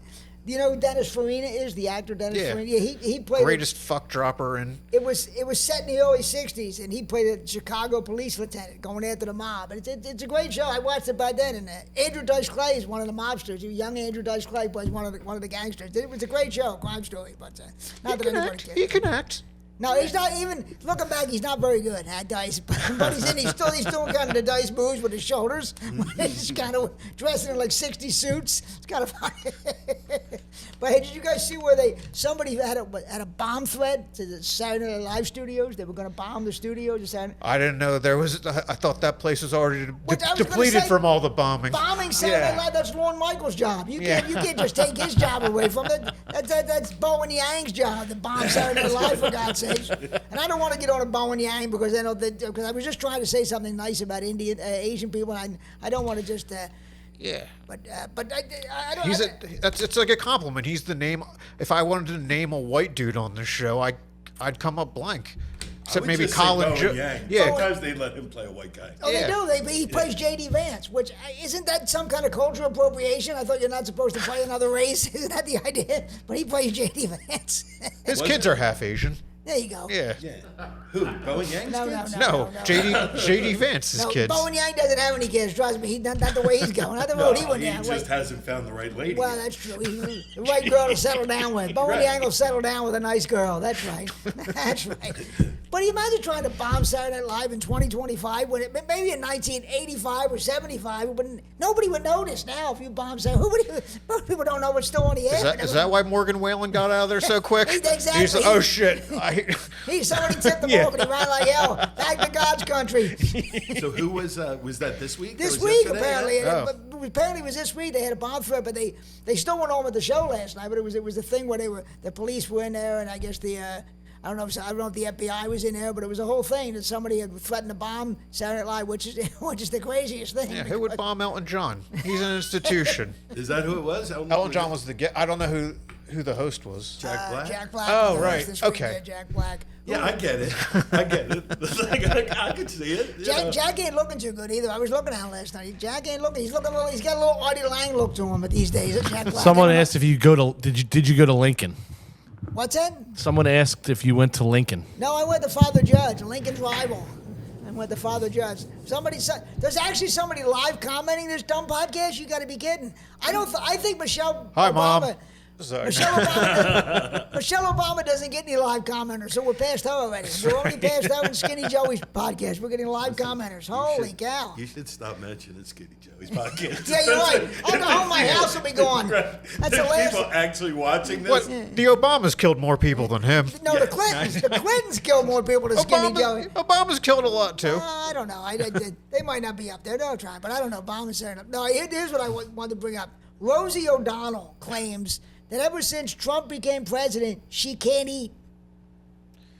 do you know who Dennis Farina is? The actor Dennis Yeah. Farina. Yeah, he played. Greatest fuck dropper in. It was set in the early '60s, and he played a Chicago police lieutenant going after the mob. And it's a great show. I watched it by then. And Andrew Dice Clay is one of the mobsters. Young Andrew Dice Clay plays one of the gangsters. It was a great show, Crime Story. But not that anybody cares. He can act. No, he's not even looking back. He's not very good at Dice, but he's doing kind of the Dice moves with his shoulders. He's kind of dressing in like '60s suits. It's kind of funny. But hey, did you guys see where somebody had a bomb threat to the Saturday Night Live studios? They were going to bomb the studios. I didn't know there was. I thought that place was already What I was gonna depleted say, from all the bombing. Bombing Saturday Night Yeah. Live, that's Lorne Michaels' job. You Yeah. can't just take his job away from it. That's Bowen Yang's job to bomb Saturday Night Live, for God's sakes. And I don't want to get on a Bowen Yang because I was just trying to say something nice about Asian people. And I don't want to just. Yeah. But I don't. It's like a compliment. He's the name. If I wanted to name a white dude on this show, I'd come up blank. I Except would maybe just say Colin. Bowen Yang. Yeah. Sometimes they let him play a white guy. Oh, Yeah. they do. He plays J.D. Vance, which isn't that some kind of cultural appropriation? I thought you're not supposed to play another race. Isn't that the idea? But he plays J.D. Vance. His kids are half Asian. There you go. Yeah. Yeah. Who? Bowen Yang's No, kids? No, JD Vance's No, kids. Bowen Yang doesn't have any kids. Trust me, he's not the way he's going. Not the road he went he down. just hasn't found the right lady. Well, that's true. The right girl to settle down with. Bowen Right. Yang will settle down with a nice girl. That's right. That's right. But imagine trying to bomb Saturday Night Live in 2025, when maybe in 1985 or 75, when nobody would notice now if you bomb Saturday. Most people don't know what's still on the air. Is that why Morgan Whalen got out of there so quick? Exactly. He's like, oh shit. Somebody tipped him off and he ran like hell. Back to God's country. So who was that this week? This That was week, yesterday? apparently. Yeah. But apparently it was this week. They had a bomb threat, but they still went on with the show last night. But it was a thing where the police were in there, and I guess I don't know if the FBI was in there, but it was a whole thing that somebody had threatened to bomb Saturday Night Live, which is the craziest thing. Yeah, who would bomb Elton John? He's an institution. Is that who it was? Elton John was the guest. I don't know who the host was. Jack Black? Jack Black. Oh, was the host right. this week, Okay. yeah, Jack Black. Yeah, I get it. I can see it. you know. Jack ain't looking too good either. I was looking at him last night. Jack ain't looking. He's looking a little. He's got a little Artie Lang look to him these days. Jack Black. Someone asked if you did you go to Lincoln? What's that? Someone asked if you went to Lincoln. No, I went to Father Judge, Lincoln's rival. I went to Father Judge. There's actually somebody live commenting this dumb podcast. You got to be kidding. I think Michelle Hi, Obama. Mom. Sorry. Michelle Obama doesn't get any live commenters, so we're past her already. We're only past her in Skinny Joey's podcast. We're getting live commenters. Holy cow. You should stop mentioning Skinny Joey's podcast. Yeah, you're right. I'll go home, my house will be gone. That's the There's last. people actually watching this. What? The Obamas killed more people than him. No, the Clintons killed more people than Skinny Joey. Obama's killed a lot too. I don't know. They might not be up there. They'll try, but I don't know. Obama's saying no. Here's what I wanted to bring up. Rosie O'Donnell claims that ever since Trump became president, she can't eat.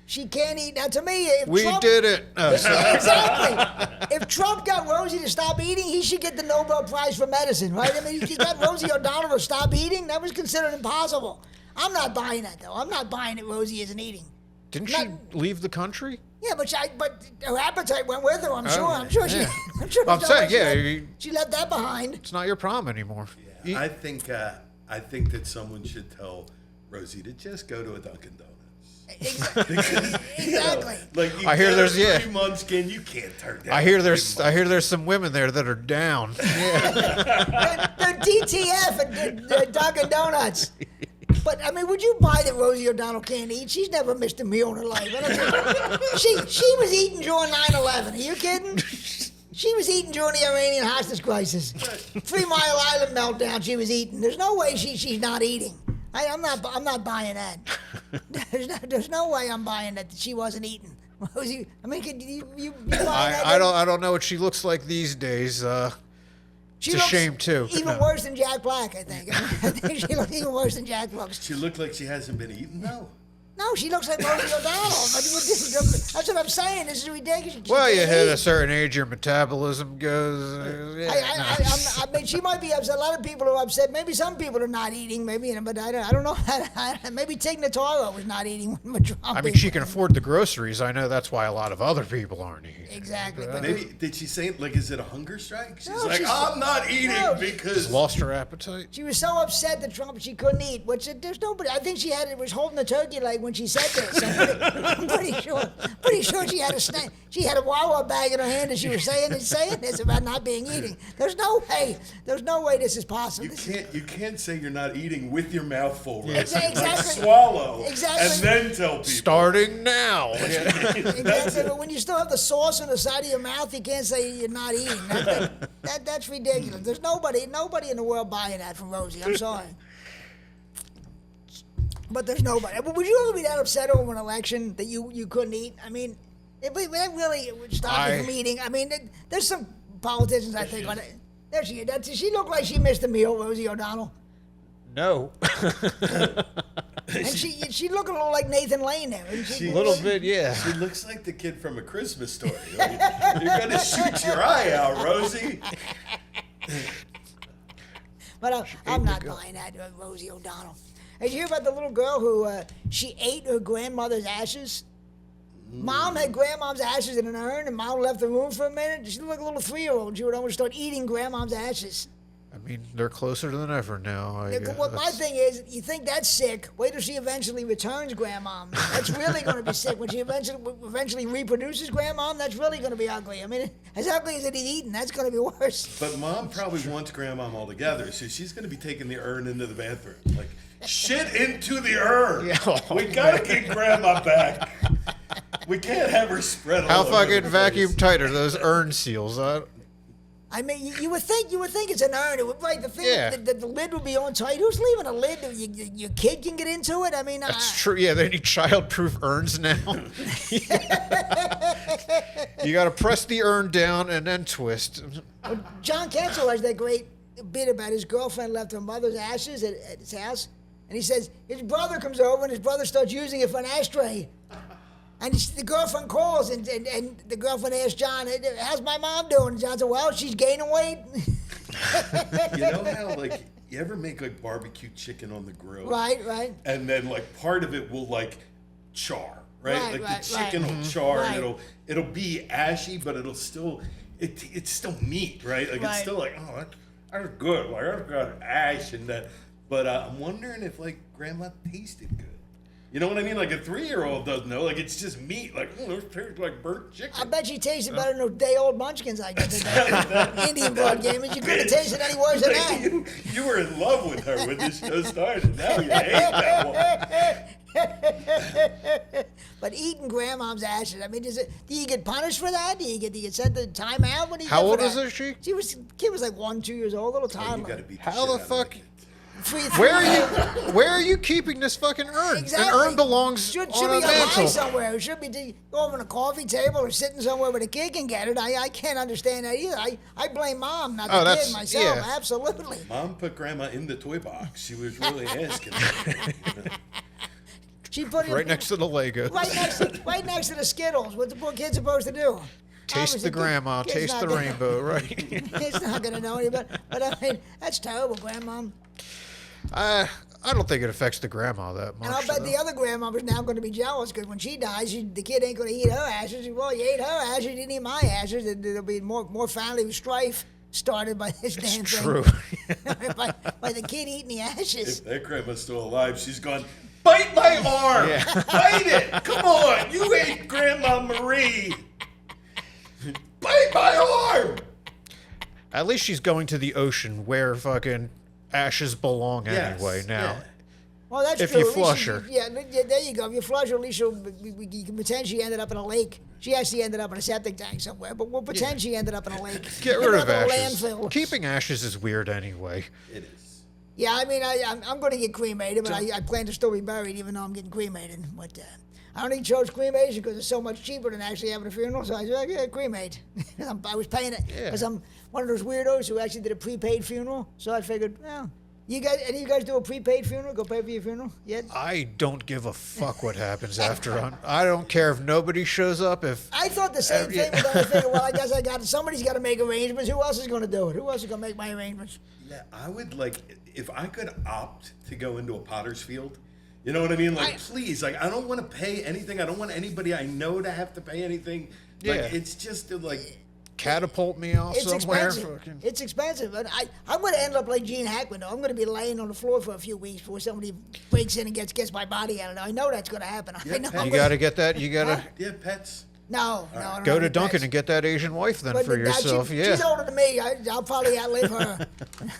She can't eat. Now, to me, if We Trump, did it. exactly. If Trump got Rosie to stop eating, he should get the Nobel Prize for medicine, right? I mean, he got Rosie O'Donnell to stop eating. That was considered impossible. I'm not buying that, though. I'm not buying that Rosie isn't eating. Didn't she leave the country? Yeah, but her appetite went with her. I'm sure. yeah. I'm sure she. Yeah. I'm sure. I'm saying, she left that behind. It's not your problem anymore. I think that someone should tell Rosie to just go to a Dunkin' Donuts. Exactly. Like you I hear get there's a 3 month skin, you can't turn down. I hear there's some women there that are down. They're DTF at Dunkin' Donuts. But I mean, would you buy that Rosie O'Donnell can't eat? She's never missed a meal in her life. She was eating during 9/11. Are you kidding? She was eating during the Iranian hostage crisis. 3 Mile Island meltdown. She was eating. There's no way she's not eating. I'm not buying that. There's no way I'm buying that she wasn't eating. Rosie, I mean, could you buy that? I don't know what she looks like these days. She it's a looks shame too. Even worse than Jack Black, I think. I think she looks even worse than Jack looks. She looked like she hasn't been eating, though. No, she looks like Rosie O'Donnell. That's what I'm saying. This is ridiculous. Well, you hit a certain age, your metabolism goes. I mean, she might be upset. A lot of people are upset. Maybe some people are not eating. Maybe, but I don't know. Maybe Tig Notaro was not eating when Trump. I mean, she can afford the groceries. I know that's why a lot of other people aren't eating. Exactly. But Maybe did she say like, is it a hunger strike? She's No, like, she's- I'm not eating no. because She's lost her appetite. she was so upset that Trump she couldn't eat. Which there's nobody. I think she was holding the turkey leg when she said this. I'm pretty sure she had a snack. She had a Wawa bag in her hand and she was saying this about not being eating. There's no way this is possible. you can't say you're not eating with your mouth full. Right? Exactly. Like swallow Exactly. and then tell people. Starting now. Exactly, but when you still have the sauce on the side of your mouth, you can't say you're not eating. That's ridiculous. There's nobody in the world buying that from Rosie. I'm sorry. But there's nobody. But would you ever be that upset over an election that you couldn't eat? I mean, that really would stop you from eating. I mean, there's some politicians I think on it. There she is. She looked like she missed a meal, Rosie O'Donnell. No. And she looked a little like Nathan Lane there. Isn't she? A little bit, yeah. She looks like the kid from A Christmas Story. Like, you're gonna shoot your eye out, Rosie. But I'm not buying that, Rosie O'Donnell. Did you hear about the little girl who she ate her grandmother's ashes? Mom had grandmom's ashes in an urn, and Mom left the room for a minute. She looked like a little 3-year-old. She would almost start eating grandmom's ashes. I mean, they're closer than ever now. My thing is, you think that's sick? Wait till she eventually returns grandmom. That's really going to be sick. When she eventually reproduces grandmom, that's really going to be ugly. I mean, as ugly as it is eating, that's going to be worse. But Mom probably wants grandmom altogether, so she's gonna be taking the urn into the bathroom. Like, shit into the urn. Yeah. We gotta get grandma back. We can't have her spread all How over fucking the vacuum place. tight are those urn seals? I mean, you would think it's an urn. It would, right? The thing, Yeah. the lid would be on tight. Who's leaving a lid? Your kid can get into it. I mean, That's true. Yeah, they need child-proof urns now. You got to press the urn down and then twist. John Kensel has that great bit about his girlfriend left her mother's ashes at his house, and he says his brother comes over and his brother starts using it for an ashtray. And the girlfriend calls, and the girlfriend asks John, how's my mom doing? And John said, well, she's gaining weight. You know how, like, you ever make, like, barbecue chicken on the grill? Right. And then, like, part of it will, like, char, right? Right, the chicken will char, Right. and it'll be ashy, but it'll still, it's still meat, right? Like, Right. it's still like, oh, that's good. Like, I've got ash and that. But I'm wondering if, like, Grandma tasted good. You know what I mean? Like a 3-year-old doesn't know. Like it's just meat. Like, oh, those taste like burnt chicken. I bet she tasted better than those day-old munchkins I got today. Indian blood gamers. You couldn't have tasted any worse than that. You were in love with her when this show started. Now you hate that one. But eating grandmom's ashes, I mean, do you get punished for that? Do you get sent to time out? What do you How get for old is that? she? Kid was like 1, 2 years old, little Oh, you toddler. gotta beat How shit the out of fuck? kid. Where are you keeping this fucking urn? Exactly. An urn belongs should on a be up high mantle. somewhere. It should be over on a coffee table or sitting somewhere where the kid can get it. I can't understand that either. I blame mom, not the that's- kid myself. yeah. Absolutely. Mom put Grandma in the toy box. She was really asking. She put it Right next to the Legos. right next to the Skittles. What's the poor kid supposed to do? Taste Obviously, the grandma, kid's taste not the gonna- rainbow, right? It's not gonna know any better. But I mean, that's terrible, grandmom. I don't think it affects the grandma that much. And I'll bet though. the other grandma is now going to be jealous because when she dies, the kid ain't going to eat her ashes. Well, you ate her ashes, you didn't eat my ashes. There'll be more family strife started by this damn True. thing. by the kid eating the ashes. If that grandma's still alive, she's gone, bite my arm! Yeah. Bite it! Come on! You ate Grandma Marie! Bite my arm! At least she's going to the ocean where fucking ashes belong Yes, anyway now. yeah. Well, that's If true. you At least flush her. Yeah, there you go. If you flush her, at least you can pretend she ended up in a lake. She actually ended up in a septic tank somewhere, but we'll pretend she ended up in a lake. Get Ended rid up of in a ashes. landfill. Keeping ashes is weird anyway. It is. Yeah, I mean, I'm going to get cremated, but I plan to still be buried, even though I'm getting cremated. But I only chose cremation because it's so much cheaper than actually having a funeral. So I said, yeah, cremate. I was paying it because I'm one of those weirdos who actually did a prepaid funeral. So I figured, well, any of you guys do a prepaid funeral? Go pay for your funeral yet? I don't give a fuck what happens after. I don't care if nobody shows up. If I thought the same thing, but then I figured, well, I guess somebody's got to make arrangements. Who else is going to do it? Who else is going to make my arrangements? Yeah, I would like, if I could opt to go into a potter's field, you know what I mean? Like, please, like, I don't want to pay anything. I don't want anybody I know to have to pay anything. Like, Yeah. it's just like, catapult me off It's somewhere. expensive. Fucking- It's expensive. But I'm going to end up like Gene Hackman, though. I'm going to be laying on the floor for a few weeks before somebody breaks in and gets my body out of there. I know that's going to happen. I know. You got to get that. You got to do you have pets? No, I don't go have to any Duncan pets. and get that Asian wife then But for yourself. She's older than me. I'll probably outlive her.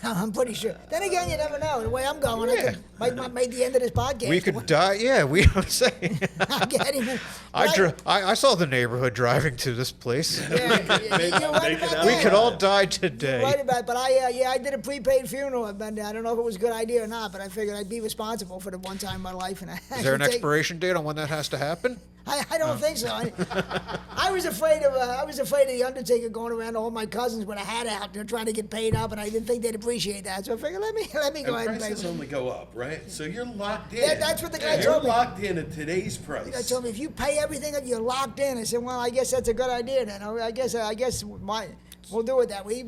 I'm pretty sure. Then again, you never know. The way I'm going, I could might make the end of this podcast. We could die. Yeah, I'm saying. I'm getting. I saw the neighborhood driving to this place. Yeah, you're right Make it about out. We that. could all die You're today. right about it, but I did a prepaid funeral. I don't know if it was a good idea or not, but I figured I'd be responsible for the one time in my life. And Is there an expiration date on when that has to happen? I don't think so. I was afraid of the undertaker going around to all my cousins with a hat out, they're trying to get paid up, and I didn't think they'd appreciate that. So I figured let me go And ahead and pay. prices only go up, right? So you're locked in. Yeah, that's what the guy You're told me. locked in at today's price. The guy told me if you pay everything up, you're locked in. I said, well, I guess that's a good idea then. I guess we'll do it that way. He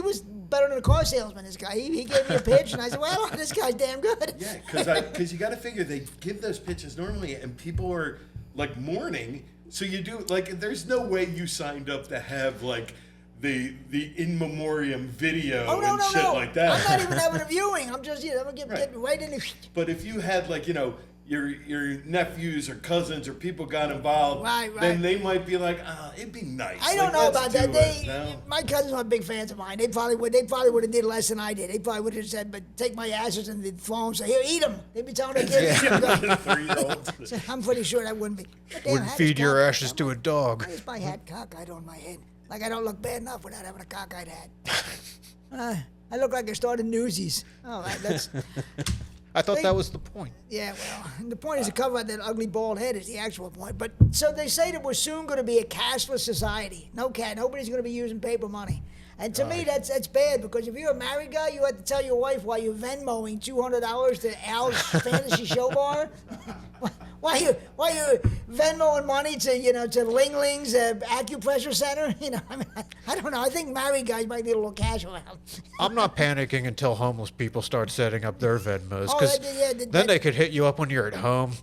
was better than a car salesman. This guy. He gave me a pitch, and I said, well, this guy's damn good. Yeah, because you got to figure they give those pitches normally, and people are like mourning. So you do like, there's no way you signed up to have like the in memoriam video and shit like that. I'm not even having a viewing. I'm just I'm getting Right. right in the. But if you had like, your nephews or cousins or people got involved, Right. then they might be like, it'd be nice. I don't Like, know let's about that. do it, no? My cousins aren't big fans of mine. They probably would have did less than I did. They probably would have said, "But take my ashes and they'd throw them. Say, here, eat them." They'd be telling their kids. 3-year-olds. So I'm pretty sure that wouldn't be. But damn, Wouldn't how feed does your cock- ashes to a dog. Why is my hat cockeyed on my head? Like I don't look bad enough without having a cockeyed hat. I look like I started Newsies. Oh, that's I thought that was the point. yeah. Well, the point is to cover up that ugly bald head is the actual point. But so they say that we're soon going to be a cashless society. Nobody's going to be using paper money. And to me, that's bad because if you're a married guy, you have to tell your wife why you're Venmoing $200 to Al's Fantasy Show Bar. Why you Venmoing money to Ling Ling's acupressure center? I don't know. I think married guys might need a little cash around. I'm not panicking until homeless people start setting up their Venmos, Oh, because that- then they could hit you up when you're at home.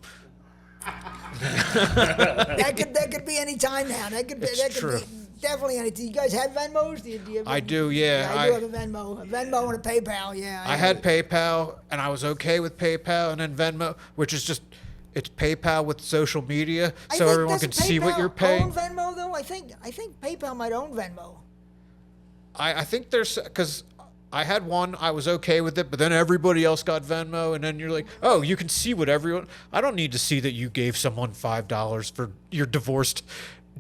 That could be any time now. That could true. be definitely any. Do you guys have Venmos? Do you have I do, yeah. I do have a Venmo and a PayPal. Yeah. I had PayPal, and I was okay with PayPal, and then Venmo, which is just, it's PayPal with social media, I so think everyone can see what PayPal you're paying. Own Venmo though? I think PayPal might own Venmo. I think there's, because I had one, I was okay with it, but then everybody else got Venmo, and then you're like, oh, you can see what everyone, I don't need to see that you gave someone $5 for your divorced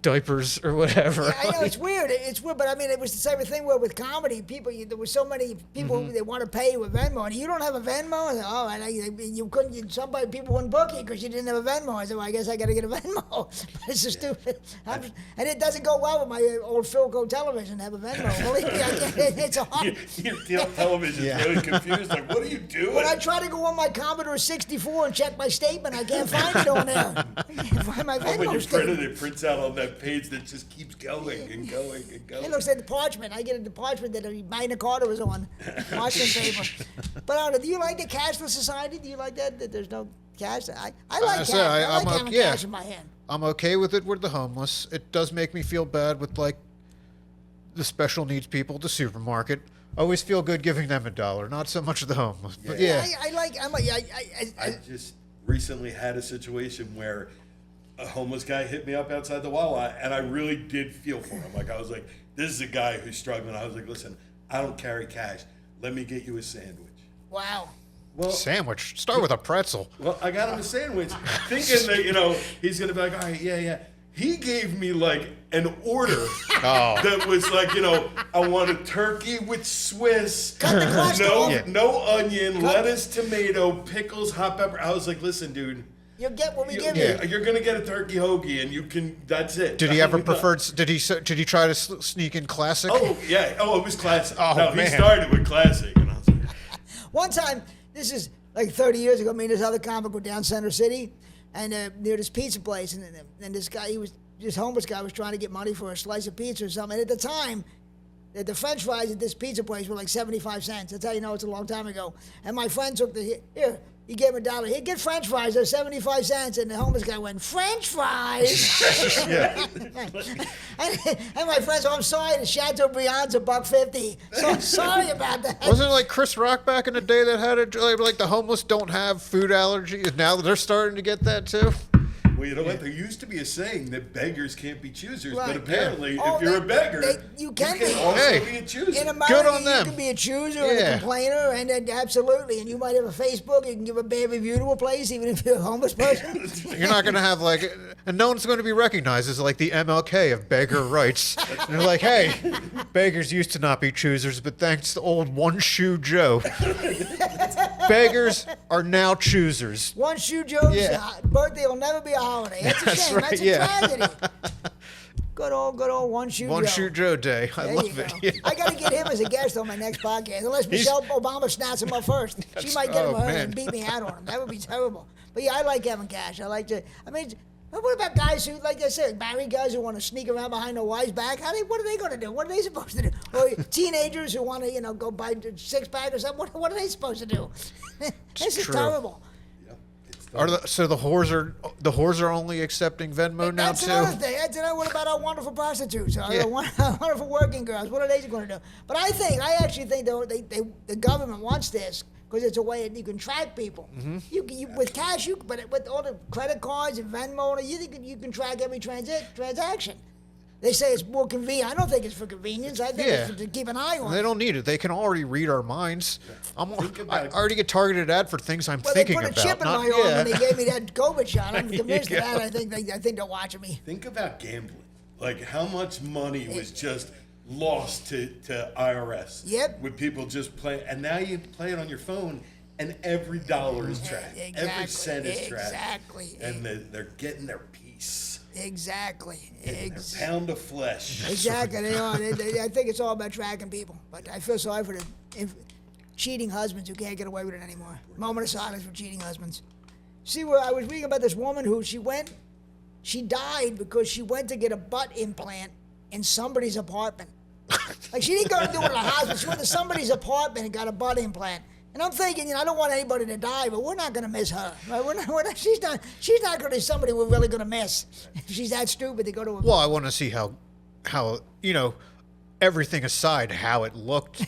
diapers or whatever. Yeah, I know it's weird. It's weird, but I mean, it was the same thing where with comedy, there were so many people Mm-hmm. that want to pay you with Venmo, and you don't have a Venmo. And, you couldn't. People wouldn't book you because you didn't have a Venmo. I said, well, I guess I got to get a Venmo. But it's so stupid, and it doesn't go well with my old Philco television to have a Venmo. Believe me, it's hard. Your television's really confused. Like, what are you doing? When I try to go on my Commodore 64 and check my statement, I can't find it on there. I can't find my when Venmo you print statement. it prints out on that page that just keeps going and going and going. It looks like the parchment. I get a parchment that Magna Carta was on. Parchment paper. But I don't know, do you like the cashless society? Do you like that there's no cash? I like cash. I like having cash in my hand. I'm okay with it with the homeless. It does make me feel bad with, like, the special needs people at the supermarket. I always feel good giving them $1, not so much the homeless. But yeah. I just recently had a situation where a homeless guy hit me up outside the Wawa, and I really did feel for him. Like, I was like, this is a guy who's struggling. I was like, listen, I don't carry cash. Let me get you a sandwich. Wow. Well, Sandwich. Start with a pretzel. well, I got him a sandwich, thinking that, he's going to be like, all right, yeah. He gave me, like, an order that was like, I want a turkey with Swiss, Cut the crust off. no onion, lettuce, tomato, pickles, hot pepper. I was like, listen, dude. You'll get what we give you. You're gonna get a turkey hoagie, and you can. That's it. Did he ever prefer? Did he try to sneak in classic? Oh yeah. Oh, it was classic. Oh, no, he man. started with classic, and I was like, One time, this is like 30 years ago, me and this other comic were down Center City, and near this pizza place, and this guy, this homeless guy was trying to get money for a slice of pizza or something. And at the time, the French fries at this pizza place were like 75 cents. That's how you know it's a long time ago. And my friend took here. He gave him $1. He'd get French fries. They're 75 cents. And the homeless guy went, French fries? and my friend said, I'm sorry, the Chateaubriand's $1.50. So I'm sorry about that. Wasn't it like Chris Rock back in the day that had it? Like the homeless don't have food allergies. Now they're starting to get that too. well, you know what? There used to be a saying that beggars can't be choosers, Right. but apparently, Oh, if you're a beggar, you can be. also Hey. be a chooser. In America, Good on you them. can be a chooser and a Yeah. complainer, and then absolutely, and you might have a Facebook. You can give a bad review to a place, even if you're a homeless person. You're not going to have and no one's going to be recognized as like the MLK of beggar rights. And they're like, hey, beggars used to not be choosers, but thanks to old One Shoe Joe, beggars are now choosers. One Shoe Joe's Yeah. birthday will never be a holiday. That's a That's shame. right, That's a yeah. tragedy. Good old One Shoe One Joe. Shoe Joe Day. I There you love go. it. Yeah. I got to get him as a guest on my next podcast, unless Michelle Obama snaps him up first. She might get him oh, man. and beat me out on him. That would be terrible. But yeah, I like having cash. What about guys who, like I said, married guys who want to sneak around behind their wives' back? What are they going to do? What are they supposed to do? Or teenagers who want to, go buy a six-pack or something? What are they supposed to do? This is true. terrible. Yep, it's So the whores are only accepting Venmo now That's too? another thing. What about our wonderful prostitutes? Our wonderful working girls? What are they going to do? But I actually think the government wants this because it's a way that you can track people. Mm-hmm. You with cash, but with all the credit cards and Venmo, you can track every transaction. They say it's more convenient. I don't think it's for convenience. I think it's to keep an eye on. They don't need it. They can already read our minds. I already get targeted at for things I'm thinking about. They put a chip in my arm when they gave me that COVID shot. I'm convinced of that. I think they're watching me. Think about gambling. Like how much money was just lost to IRS. Yep. With people just playing, and now you play it on your phone, and every dollar is tracked. Exactly. Every cent is tracked. Exactly. And they're getting their piece. Exactly. Their pound of flesh. Exactly. They are. I think it's all about tracking people. But I feel sorry for the cheating husbands who can't get away with it anymore. Moment of silence for cheating husbands. See, I was reading about this woman who she died because she went to get a butt implant in somebody's apartment. Like she didn't go to do it in a hospital. She went to somebody's apartment and got a butt implant. And I'm thinking, I don't want anybody to die, but we're not going to miss her. Right? She's not going to be somebody we're really going to miss. If she's that stupid to go to a... Well, I want to see how everything aside, how it looked.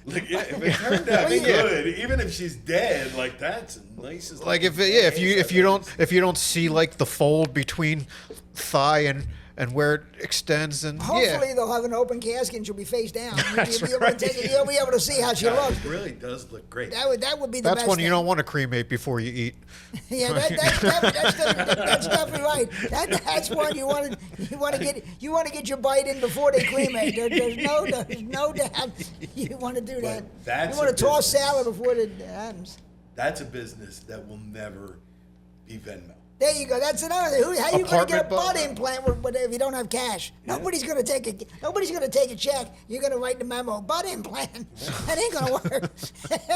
Like, if it turned out good, even if she's dead, like that's nice as Like if you don't see like the fold between thigh and where it extends and Hopefully they'll have an open casket and she'll be face down. You'll be able to see how she God, looks. it really does look great. That would be the That's best one thing. you don't want to cremate before you eat. Yeah, that's definitely right. That's one you want to get your bite in before they cremate. There's no doubt you want to do that. That's you want a to toss business. salad before it happens. That's a business that will never be Venmo. There you go. That's another thing. How are you going to get a Apartment butt butt. implant if you don't have cash? Nobody's going to take a check. You're going to write the memo. Butt implant. That ain't going to work.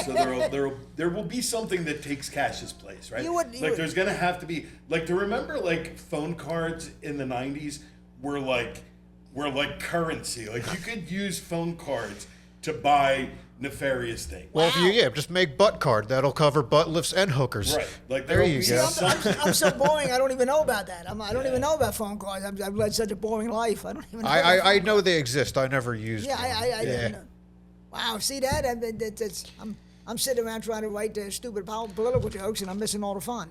So there will be something that takes cash's place, right? There's going to have to be to remember like phone cards in the 90s were like currency. Like you could use phone cards to buy nefarious things. Well, if you just make butt card, that'll cover butt lifts and hookers. Right. Like there you See, go. I'm so boring. I don't even know about that. I don't even know about phone calls. I've led such a boring life. I don't even know. I know they exist. I never used Yeah, them. I didn't know. Wow, see that? I'm sitting around trying to write the stupid political jokes, and I'm missing all the fun.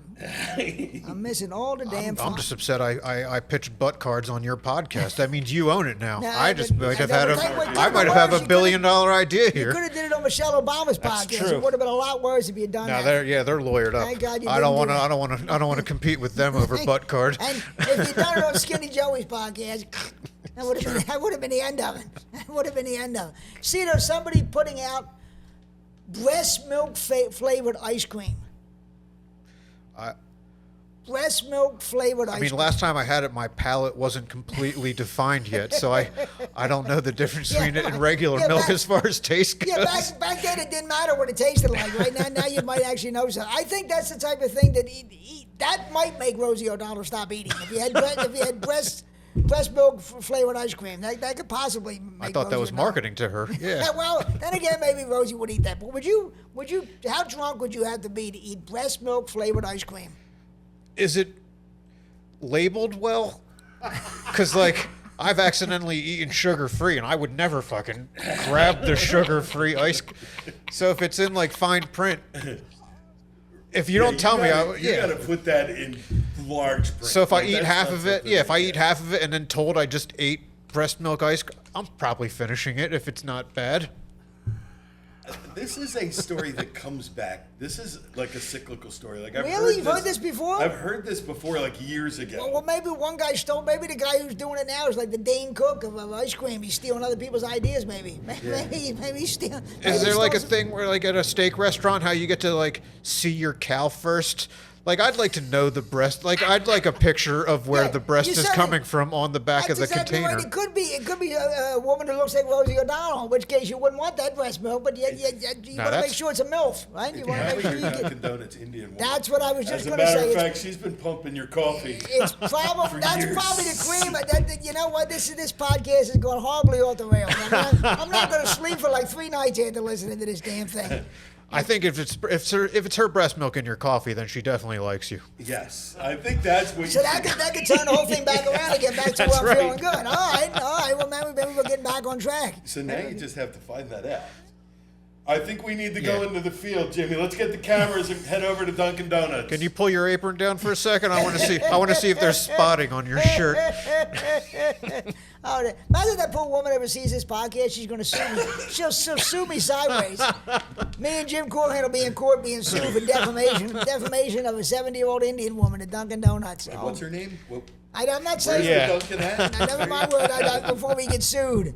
I'm missing all the damn fun. I'm just upset I pitched butt cards on your podcast. That means you own it now. No, I just but- might have but- had but- I might have had $1 billion idea You here. could have did it on Michelle Obama's podcast. true. It would have been a lot worse if you had done Now that. they're lawyered up. Thank God you I don't didn't want do to. I don't want to compete with them over butt card. And if you'd done it on Skinny Joey's podcast, that would have been the end of it. That would have been the end of it. See, there's somebody putting out breast milk flavored ice cream. Breast milk flavored ice I cream. mean, last time I had it, my palate wasn't completely defined yet, so I don't know the difference between it and regular milk as far as taste goes. Yeah, back then it didn't matter what it tasted like. Right now you might actually know something. I think that's the type of thing that might make Rosie O'Donnell stop eating. If you had breast milk flavored ice cream, that could possibly make I thought that Rosie was O'Donnell. marketing to her. Yeah. Well, then again, maybe Rosie would eat that. But would you? How drunk would you have to be to eat breast milk flavored ice cream? Is it labeled well? Because I've accidentally eaten sugar-free, and I would never fucking grab the sugar-free ice. So if it's in fine print, if you don't tell me, you gotta put that in large print. So if I Like, eat that's half not of it, something if I that- eat half of it and then told I just ate breast milk ice cream, I'm probably finishing it if it's not bad. This is a story that comes back. This is like a cyclical story. I've Really? You've heard this before? I've heard this before, years ago. Well, maybe one guy stole. Maybe the guy who's doing it now is like the Dane Cook of ice cream. He's stealing other people's ideas. Maybe he's stealing. Is there a thing where at a steak restaurant how you get to see your cow first? I'd like to know the breast. I'd like a picture of where the breast you is said coming from on the back of the exactly container. Right. It could be a woman who looks like Rosie O'Donnell. In which case you wouldn't want that breast milk, but you want to make sure it's a MILF, right? You want to make sure you get. Dunkin' Donuts Indian woman. That's what I was just As a going to matter say. of fact, she's been pumping your coffee. It's probably For that's years. probably the cream. You know what? This podcast is going horribly off the rails. I'm not going to sleep for 3 nights after listening to this damn thing. I think if it's her breast milk in your coffee, then she definitely likes you. Yes, I think that's what. So that could turn the whole thing back around and get back to where I'm feeling good. All right. Well, maybe we're getting back on track. So now you just have to find that out. I think we need to go into the field, Jimmy. Let's get the cameras and head over to Dunkin' Donuts. Can you pull your apron down for a second? I want to see. I want to see if there's spotting on your shirt. Oh, imagine that poor woman ever sees this podcast. She's going to sue me. She'll sue me sideways. Me and Jim Corrigan will be in court being sued for defamation of a 70-year-old Indian woman at Dunkin' Donuts. Like, what's her name? I'm not saying. Where's the Dunkin' at? Never mind before we get sued.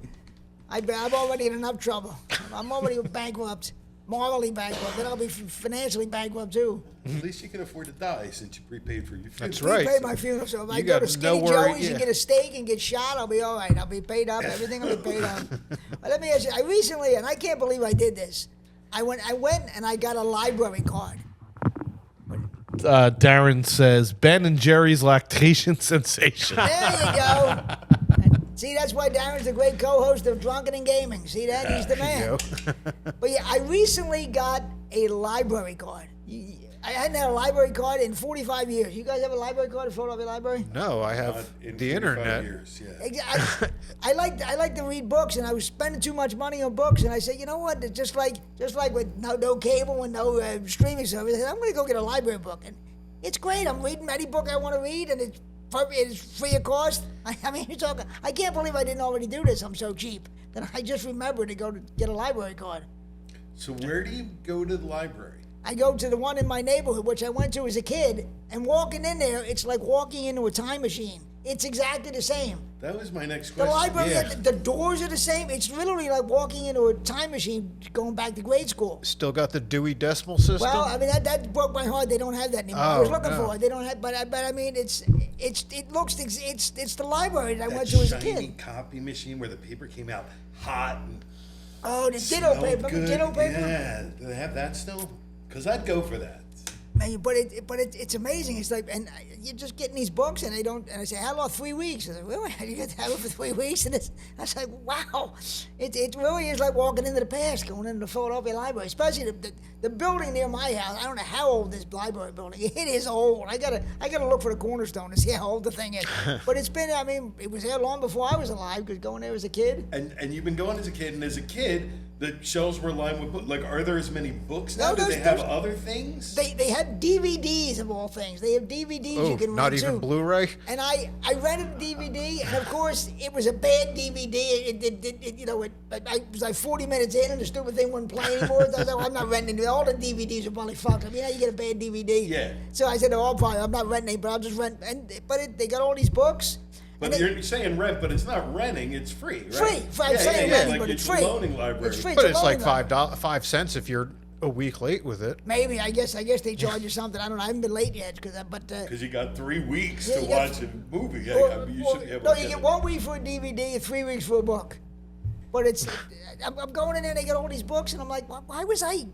I'm already in enough trouble. I'm already bankrupt, morally bankrupt, and I'll be financially bankrupt too. At least you can afford to die since you prepaid for your funeral. That's right. Pay my funeral, so if I You go got to Skinny no worry, Joey's and get a steak and get shot, I'll be all right. I'll be paid up. Everything will be paid up. But let me ask you. I recently, and I can't believe I did this. I went and I got a library card. Darren says Ben and Jerry's lactation sensation. There you go. See, that's why Darren's the great co-host of Drunken and Gaming. See that? He's the man. But yeah, I recently got a library card. I hadn't had a library card in 45 years. You guys have a library card at Philadelphia Library? No, I have Not in the 45 internet. Years, yeah. I like to read books, and I was spending too much money on books, and I said, you know what? It's just like with no cable and no streaming service, I said, I'm going to go get a library book, and it's great. I'm reading any book I want to read, and it's free of cost. I mean, you're talking. I can't believe I didn't already do this. I'm so cheap that I just remembered to go to get a library card. So where do you go to the library? I go to the one in my neighborhood, which I went to as a kid, and walking in there, it's like walking into a time machine. It's exactly the same. That was my next The question. library, the doors are the same. It's literally like walking into a time machine going back to grade school. Still got the Dewey Decimal System. Well, I mean that broke my heart. They don't have that anymore. I was looking for it. They don't have, but I mean it's the library that I went to as a shiny kid. copy machine where the paper came out hot and Oh, the ditto smelled paper. Remember good. ditto paper? Yeah, do they have that still? Because I'd go for that. Man, but it's amazing. It's like, and you're just getting these books, and they don't. And I say, how long? 3 weeks. I said, really? You get to have it for 3 weeks? And I was like, wow. It really is like walking into the past, going into the Philadelphia Library, especially the building near my house. I don't know how old this library building. It is old. I gotta look for the cornerstone to see how old the thing is. But it's been. I mean, it was there long before I was alive. Because going there as a kid. And you've been going as a kid, and as a kid, the shelves were lined with books. Like, are there as many books now? No, Do they have other things? They have DVDs of all things. They have DVDs you can not rent even too. Blu-ray? And I rented a DVD, and of course it was a bad DVD. It was like 40 minutes in, and the stupid thing wouldn't play anymore. I was like, I'm not renting it. All the DVDs are probably fucked. I mean, how you get a bad DVD? Yeah. So I said, I'm not renting it, but I'll just rent. They got all these books. But you're saying rent, but it's not renting; it's free, right? Free. I'm saying renting, like but it's a free. loaning library. It's free. But It's it's a like loaning $5 cents if you're a week late with it. Maybe I guess they charge you something. I don't know. I haven't been late yet Because you got 3 weeks Yeah, to you got- watch a movie. Yeah, you should be able no, to you get get it. 1 week for a DVD and 3 weeks for a book. But I'm going in there and they got all these books, and I'm like, why was I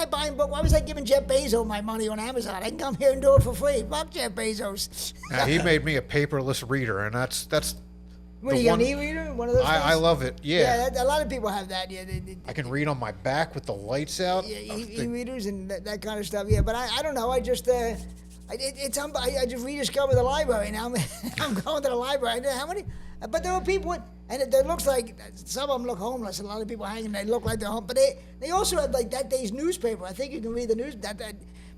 buying books? Why was I giving Jeff Bezos my money on Amazon? I can come here and do it for free. Fuck Jeff Bezos. He made me a paperless reader, and that's What the are you, one- an e-reader? One of those I things? love it. Yeah, a lot of people have that. Yeah, I can read on my back with the lights out. e-readers and that kind of stuff. Yeah, but I don't know. I just I just rediscovered the library now. I'm going to the library. How many? But there are people, and it looks like some of them look homeless. A lot of people hanging. They look like they're home, but they also have like that day's newspaper. I think you can read the news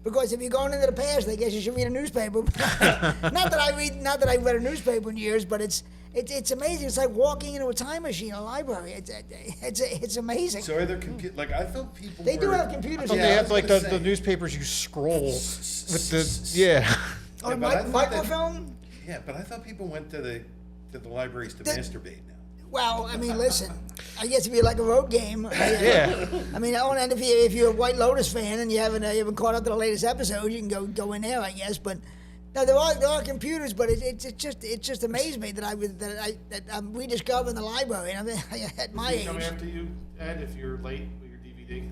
because if you're going into the past, I guess you should read a newspaper. not that I read a newspaper in years, but it's amazing. It's like walking into a time machine, a library. It's amazing. So are there like I thought people? They do were- have computers. They I have was like gonna the say. newspapers you scroll with the yeah. Oh, Yeah, but I thought that- microfilm. Yeah, but I thought people went to the libraries to masturbate now. Well, I mean, listen. I guess if you're like a road game, Yeah. I mean, and if you're a White Lotus fan and you haven't caught up to the latest episode, you can go in there, I guess. But no, there are computers, but it just amazed me that I'm rediscovering the library. And I mean, at my age, Come after you, Ed, if you're late with your DVD.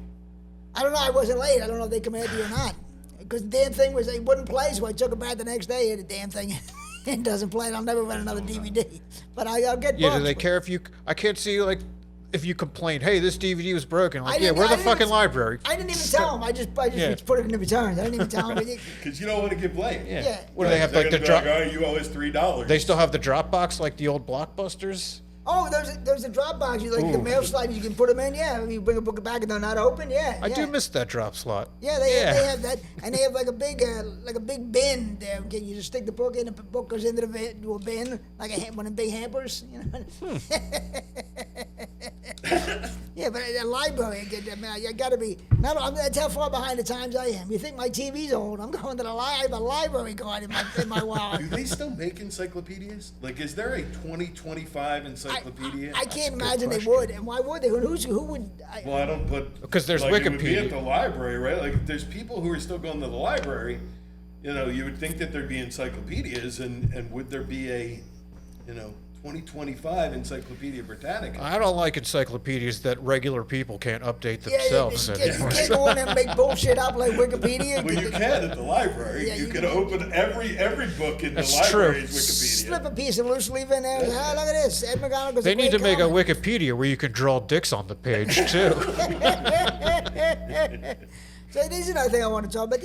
I don't know. I wasn't late. I don't know if they come after you or not, because the damn thing it wouldn't play, so I took it back the next day. And the damn thing. It doesn't play. I'll never rent another DVD. But I'll get Yeah, books. do they care if you? I can't see like if you complained, hey, this DVD was broken, like, I yeah, didn't- we're I the didn't fucking even- library. I didn't even tell him. I just Yeah. put it in the returns. I didn't even tell him. Because you don't want to get blamed. Yeah. What do they have, They're like the gonna be drop? like, oh, you owe us $3. They still have the Dropbox like the old Blockbusters? Oh, there's a Dropbox. You like the mail slide. You can put them in. Yeah, you bring a book back and they're not open. Yeah, I yeah. do miss that drop slot. Yeah, they have that, and they have like a big bin there. Okay, you just stick the book in. The book goes into a bin, like one of the big hampers. You know. Yeah, but a library. I mean, I got to be. That's how far behind the times I am. You think my TV's old? I'm going to the library. I have a library card in my wallet. Do they still make encyclopedias? Like, is there a 2025 encyclopedia? I can't imagine they would. And why would they? Who would? Well, I don't put... Because there's like, it would be Wikipedia. at the library, right? Like, there's people who are still going to the library. You know, you would think that there'd be encyclopedias, and would there be a, 2025 Encyclopedia Britannica? I don't like encyclopedias that regular people can't update Yeah, themselves you anymore. can't go in there and make bullshit up like Wikipedia. Well, you can at the library. Yeah, you you can can. open every book in That's the library's true. Wikipedia. Slip a piece of loose leaf in there. Oh, look at this. Ed McGonigal's They a need to great make a comic. Wikipedia where you can draw dicks on the page, too. So this is another thing I want to talk about.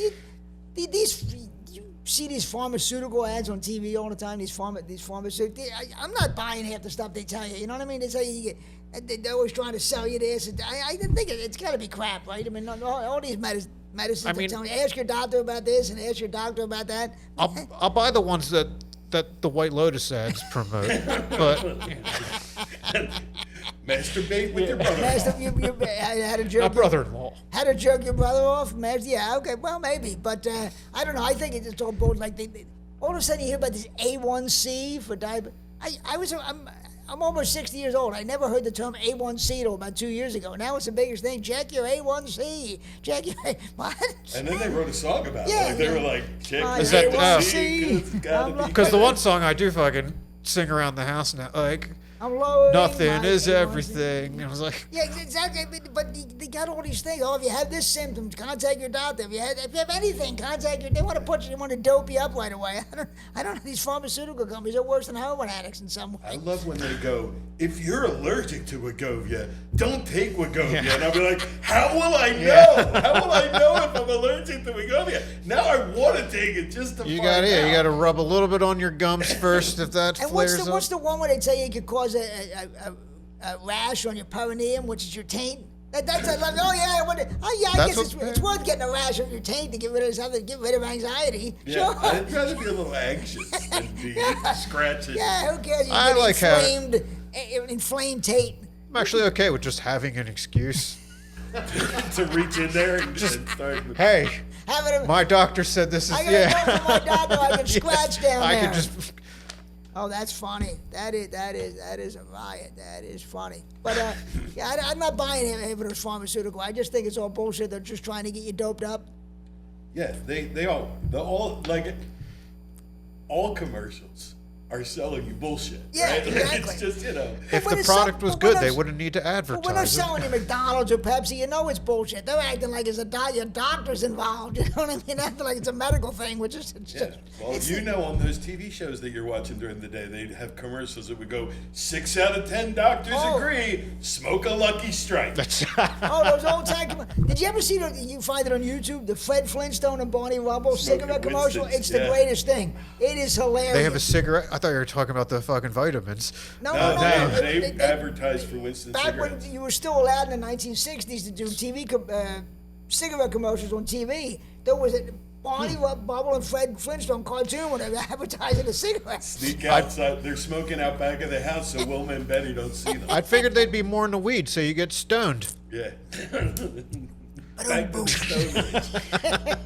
These you see these pharmaceutical ads on TV all the time. These pharmaceutical. I'm not buying half the stuff they tell you. You know what I mean? They tell you they're always trying to sell you this. And I think it's got to be crap, right? I mean, all these medicines. I mean- they're telling you, ask your doctor about this and ask your doctor about that. I'll buy the ones that the White Lotus ads promote. But Masturbate with your brother. Master, you had a joke. my brother-in-law. How to jerk your brother off? Yeah, okay, well, maybe. But I don't know. I think it's all both like all of a sudden you hear about this A1C for diabetes. I'm almost 60 years old. I never heard the term A1C till about 2 years ago. Now it's the biggest thing. Check your A1C. Check your what? And then they wrote a song about it. Yeah, Like, they yeah. were like, check Oh, your Is that- A1C, 'cause it's gotta be Because the one song I do fucking sing around the house now, like, I'm lowering nothing my is A1C. everything. And I was like, Yeah, exactly. But they got all these things. Oh, if you have this symptom, contact your doctor. If you have anything, contact your. They want to they want to dope you up right away. I don't know. These pharmaceutical companies are worse than heroin addicts in some way. I love when they go, if you're allergic to Wegovia, don't take Wegovia. And I'll be like, how will I know? How will I know if I'm allergic to Wegovia? Now I want to take it just to you find out. got to rub a little bit on your gums first if that And flares what's up. the one where they tell you it could cause a rash on your perineum, which is your taint? That's I love. Oh yeah, I That's guess what- it's worth getting a rash on your taint to get rid of something, get rid of anxiety. Yeah, Sure. I'd rather be a little anxious than be scratching. Yeah, who cares? You I get like how- inflamed taint. I'm actually okay with just having an excuse. To reach in there and just start. Hey, Having a, my doctor said this is, I gotta go to my doctor. I can scratch down I there. could just, Oh, that's funny. That is a riot. That is funny. But yeah, I'm not buying any of those pharmaceutical. I just think it's all bullshit. They're just trying to get you doped up. Yeah, they all commercials are selling you bullshit. Yeah, right? Like, exactly. It's just, if when the it's product some- was but when good, they it's- wouldn't need to But when they're advertise it. selling you McDonald's or Pepsi, you know it's bullshit. They're acting like your doctor's involved. You know what I mean? Acting like it's a medical thing, which is Yeah. Well, you know, on those TV shows that you're watching during the day, they'd have commercials that would go, 6 out of 10 doctors Oh. agree, smoke a Lucky Strike. Oh, those old time. Did you ever see you find it on YouTube? The Fred Flintstone and Barney Rubble Smoking cigarette commercial. Winston's, It's the yeah. greatest thing. It is hilarious. They have a cigarette. I thought you were talking about the fucking vitamins. no. They advertise for Winston Back cigarettes. when you were still allowed in the 1960s to do cigarette commercials on TV, there was a Barney Rubble and Fred Flintstone cartoon where they were advertising the cigarettes. Sneak outside. They're smoking out back of the house so Wilma and Betty don't see them. I figured they'd be more in the weed, so you get stoned. Yeah. Back to the Stone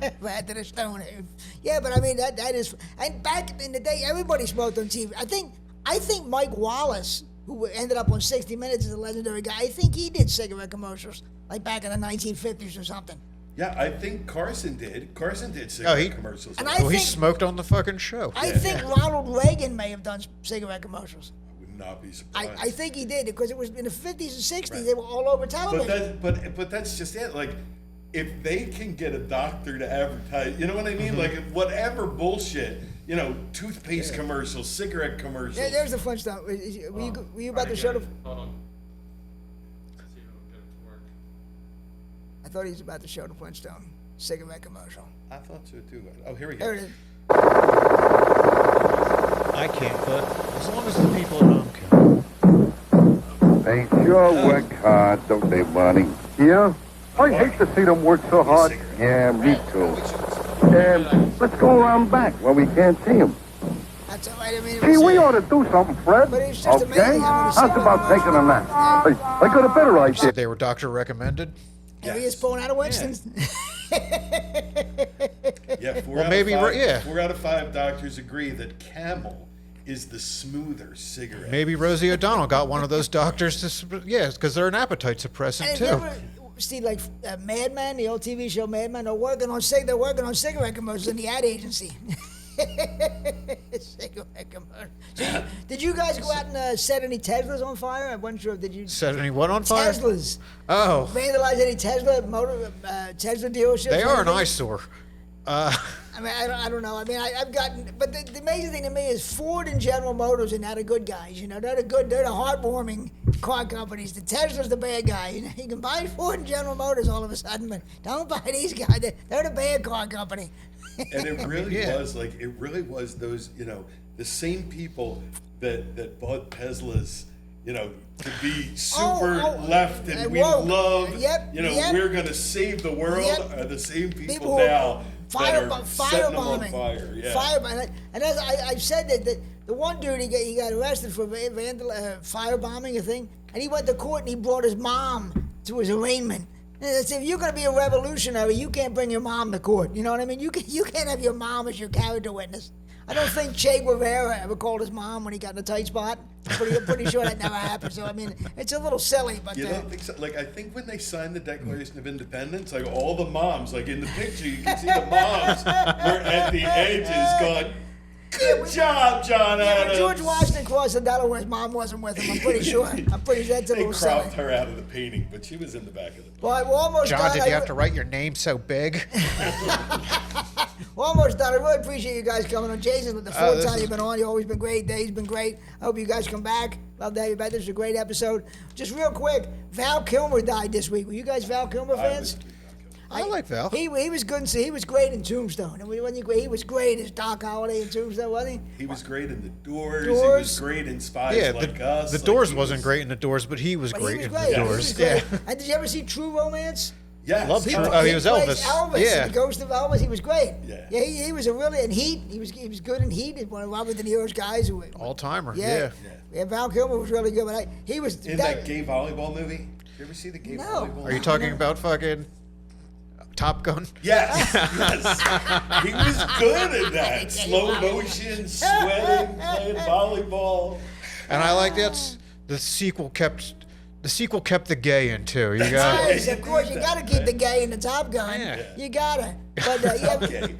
Age. Back to the Stone Age. Yeah, but I mean that is. And back in the day, everybody smoked on TV. I think Mike Wallace, who ended up on 60 Minutes as a legendary guy, I think he did cigarette commercials like back in the 1950s or something. Yeah, I think Carson did. Carson did cigarette commercials. And I I Well, he think- smoked on the fucking show. I think Ronald Reagan may have done cigarette commercials. would not be surprised. I think he did because it was in the 50s and 60s. Right. They were all over television. But that's just it. Like, if they can get a doctor to advertise, you know what I mean? Like, whatever bullshit, you know, toothpaste commercials, cigarette commercials. There's the Flintstone. Were you about to show the? Hold on. thought he was about to show the Flintstone cigarette commercial. I thought so too. Oh, here we go. There it is. I can't, but as long as the people at home can. They sure work hard, don't they, Bonnie? Yeah? I hate to see them work so hard. Yeah, me too. Let's go around back where we can't see them. That's all right. I mean, Gee, we ought to do something, Fred. But it's just Okay? amazing. I mean, How's about taking a nap? Hey, I got a better idea. Said they were doctor recommended. He is pulling out of Winston's. Yeah, four Well, out maybe of five, yeah. 4 out of 5 doctors agree that Camel is the smoother cigarette. Maybe Rosie O'Donnell got one of those doctors to, because they're an appetite suppressant And too. you ever see like Mad Men, the old TV show Mad Men? They're working on cigarette commercials in the ad agency. Cigarette commercials. So did you guys go out and set any Teslas on fire? I wasn't sure. Did you? Set anyone on fire? Teslas. Oh, Vandalize any Tesla dealerships? they or are an anything? eyesore. I mean, I don't know. I mean, I've gotten, but the amazing thing to me is Ford and General Motors are not the good guys. You know, they're the heartwarming car companies. The Tesla's the bad guy. You know, you can buy Ford and General Motors all of a sudden, but don't buy these guys. They're the bad car company. And it really Yeah. was those, the same people that bought Teslas, to be super left and we woke. love, Yep. we're going to save the world Yep. are the same people People now that are setting them on firebombing. fire. Yeah. Firebombing. And as I've said that the one dude, he got arrested for firebombing a thing, and he went to court and he brought his mom to his arraignment. And I said, if you're going to be a revolutionary, you can't bring your mom to court. You know what I mean? You can't have your mom as your character witness. I don't think Che Guevara ever called his mom when he got in a tight spot. I'm pretty sure that never happened. So, I mean, it's a little silly. But You don't think so? Like, I think when they signed the Declaration of Independence, like all the moms, like in the picture, you can see the moms were at the edges going, good job, John when Adams. George Washington crossed the Delaware, his mom wasn't with him. I'm pretty sure. That's a They little silly. cropped her out of the painting, but she was in the back of the book. Well, we're almost John, done. did you have to write your name so big? We're almost done. I really appreciate you guys coming on. Jason, the fourth this time is- you've been on, you've always been great. Dave's been great. I hope you guys come back. Love to have you back. This was a great episode. Just real quick, Val Kilmer died this week. Were you guys Val Kilmer fans? I like Val. He was good. He was great in Tombstone. And he was great as Doc Holliday in Tombstone, wasn't he? He was great in The Doors. He Doors. was great in Spies Yeah, Like Us. the Like, Doors he wasn't was- great in the Doors, but he was But great he was in great. the He Doors. was great. Yeah. And did you ever see True Romance? Yes. Love True- correct. Oh, he was plays Elvis. Elvis, Yeah. the ghost of Elvis. He was great. Yeah. He was a really in Heat. He was good in Heat. He's one of Robert De Niro's guys who All timer. Yeah. Yeah. Val Kilmer was really good, but he was In that gay volleyball movie? Did you ever see the gay No. volleyball Are you talking about fucking Top Gun? Yes. Yes. He was good at that. Slow motion, sweating, playing volleyball. And I like that's the sequel kept the gay in too. You got Yes, of course, you got to keep the gay in the Top Gun. Yeah. You got to. But Okay.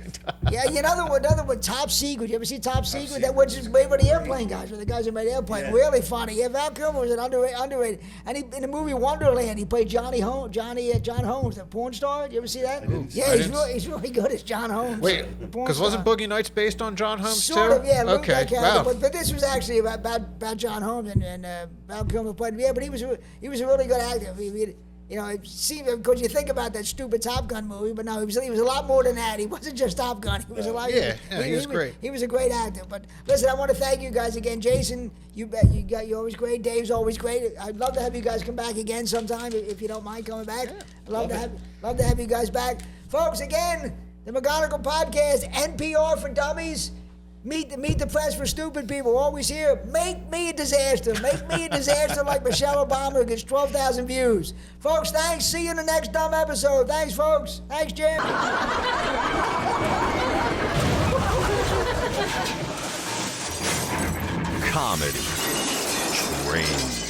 another one, Top Secret. You ever see Top Secret? That which is made by the airplane guys, with the guys who made Airplane. Yeah. Really funny. Yeah, Val Kilmer was an underrated. And in the movie Wonderland, he played John Holmes, the porn star. You ever see that? Yeah, he's really good as John Holmes. Wait, the porn because wasn't star. Boogie Nights based on John Holmes Sort too? of, yeah. Luke, Okay. that character, Wow. but this was actually about John Holmes and Val Kilmer played. Yeah, but he was a really good actor. It seemed, because you think about that stupid Top Gun movie, but no, he was a lot more than that. He wasn't just Top Gun. He was a lot. Yeah, he was great. He was a great actor. But listen, I want to thank you guys again, Jason. You're always great. Dave's always great. I'd love to have you guys come back again sometime if you don't mind coming back. Love to have you guys back, folks. Again, the McGonigal Podcast, NPR for Dummies. Meet the press for stupid people. Always here. Make me a disaster. Make me a disaster like Michelle Obama who gets 12,000 views. Folks, thanks. See you in the next dumb episode. Thanks, folks. Thanks, Jim. Comedy train.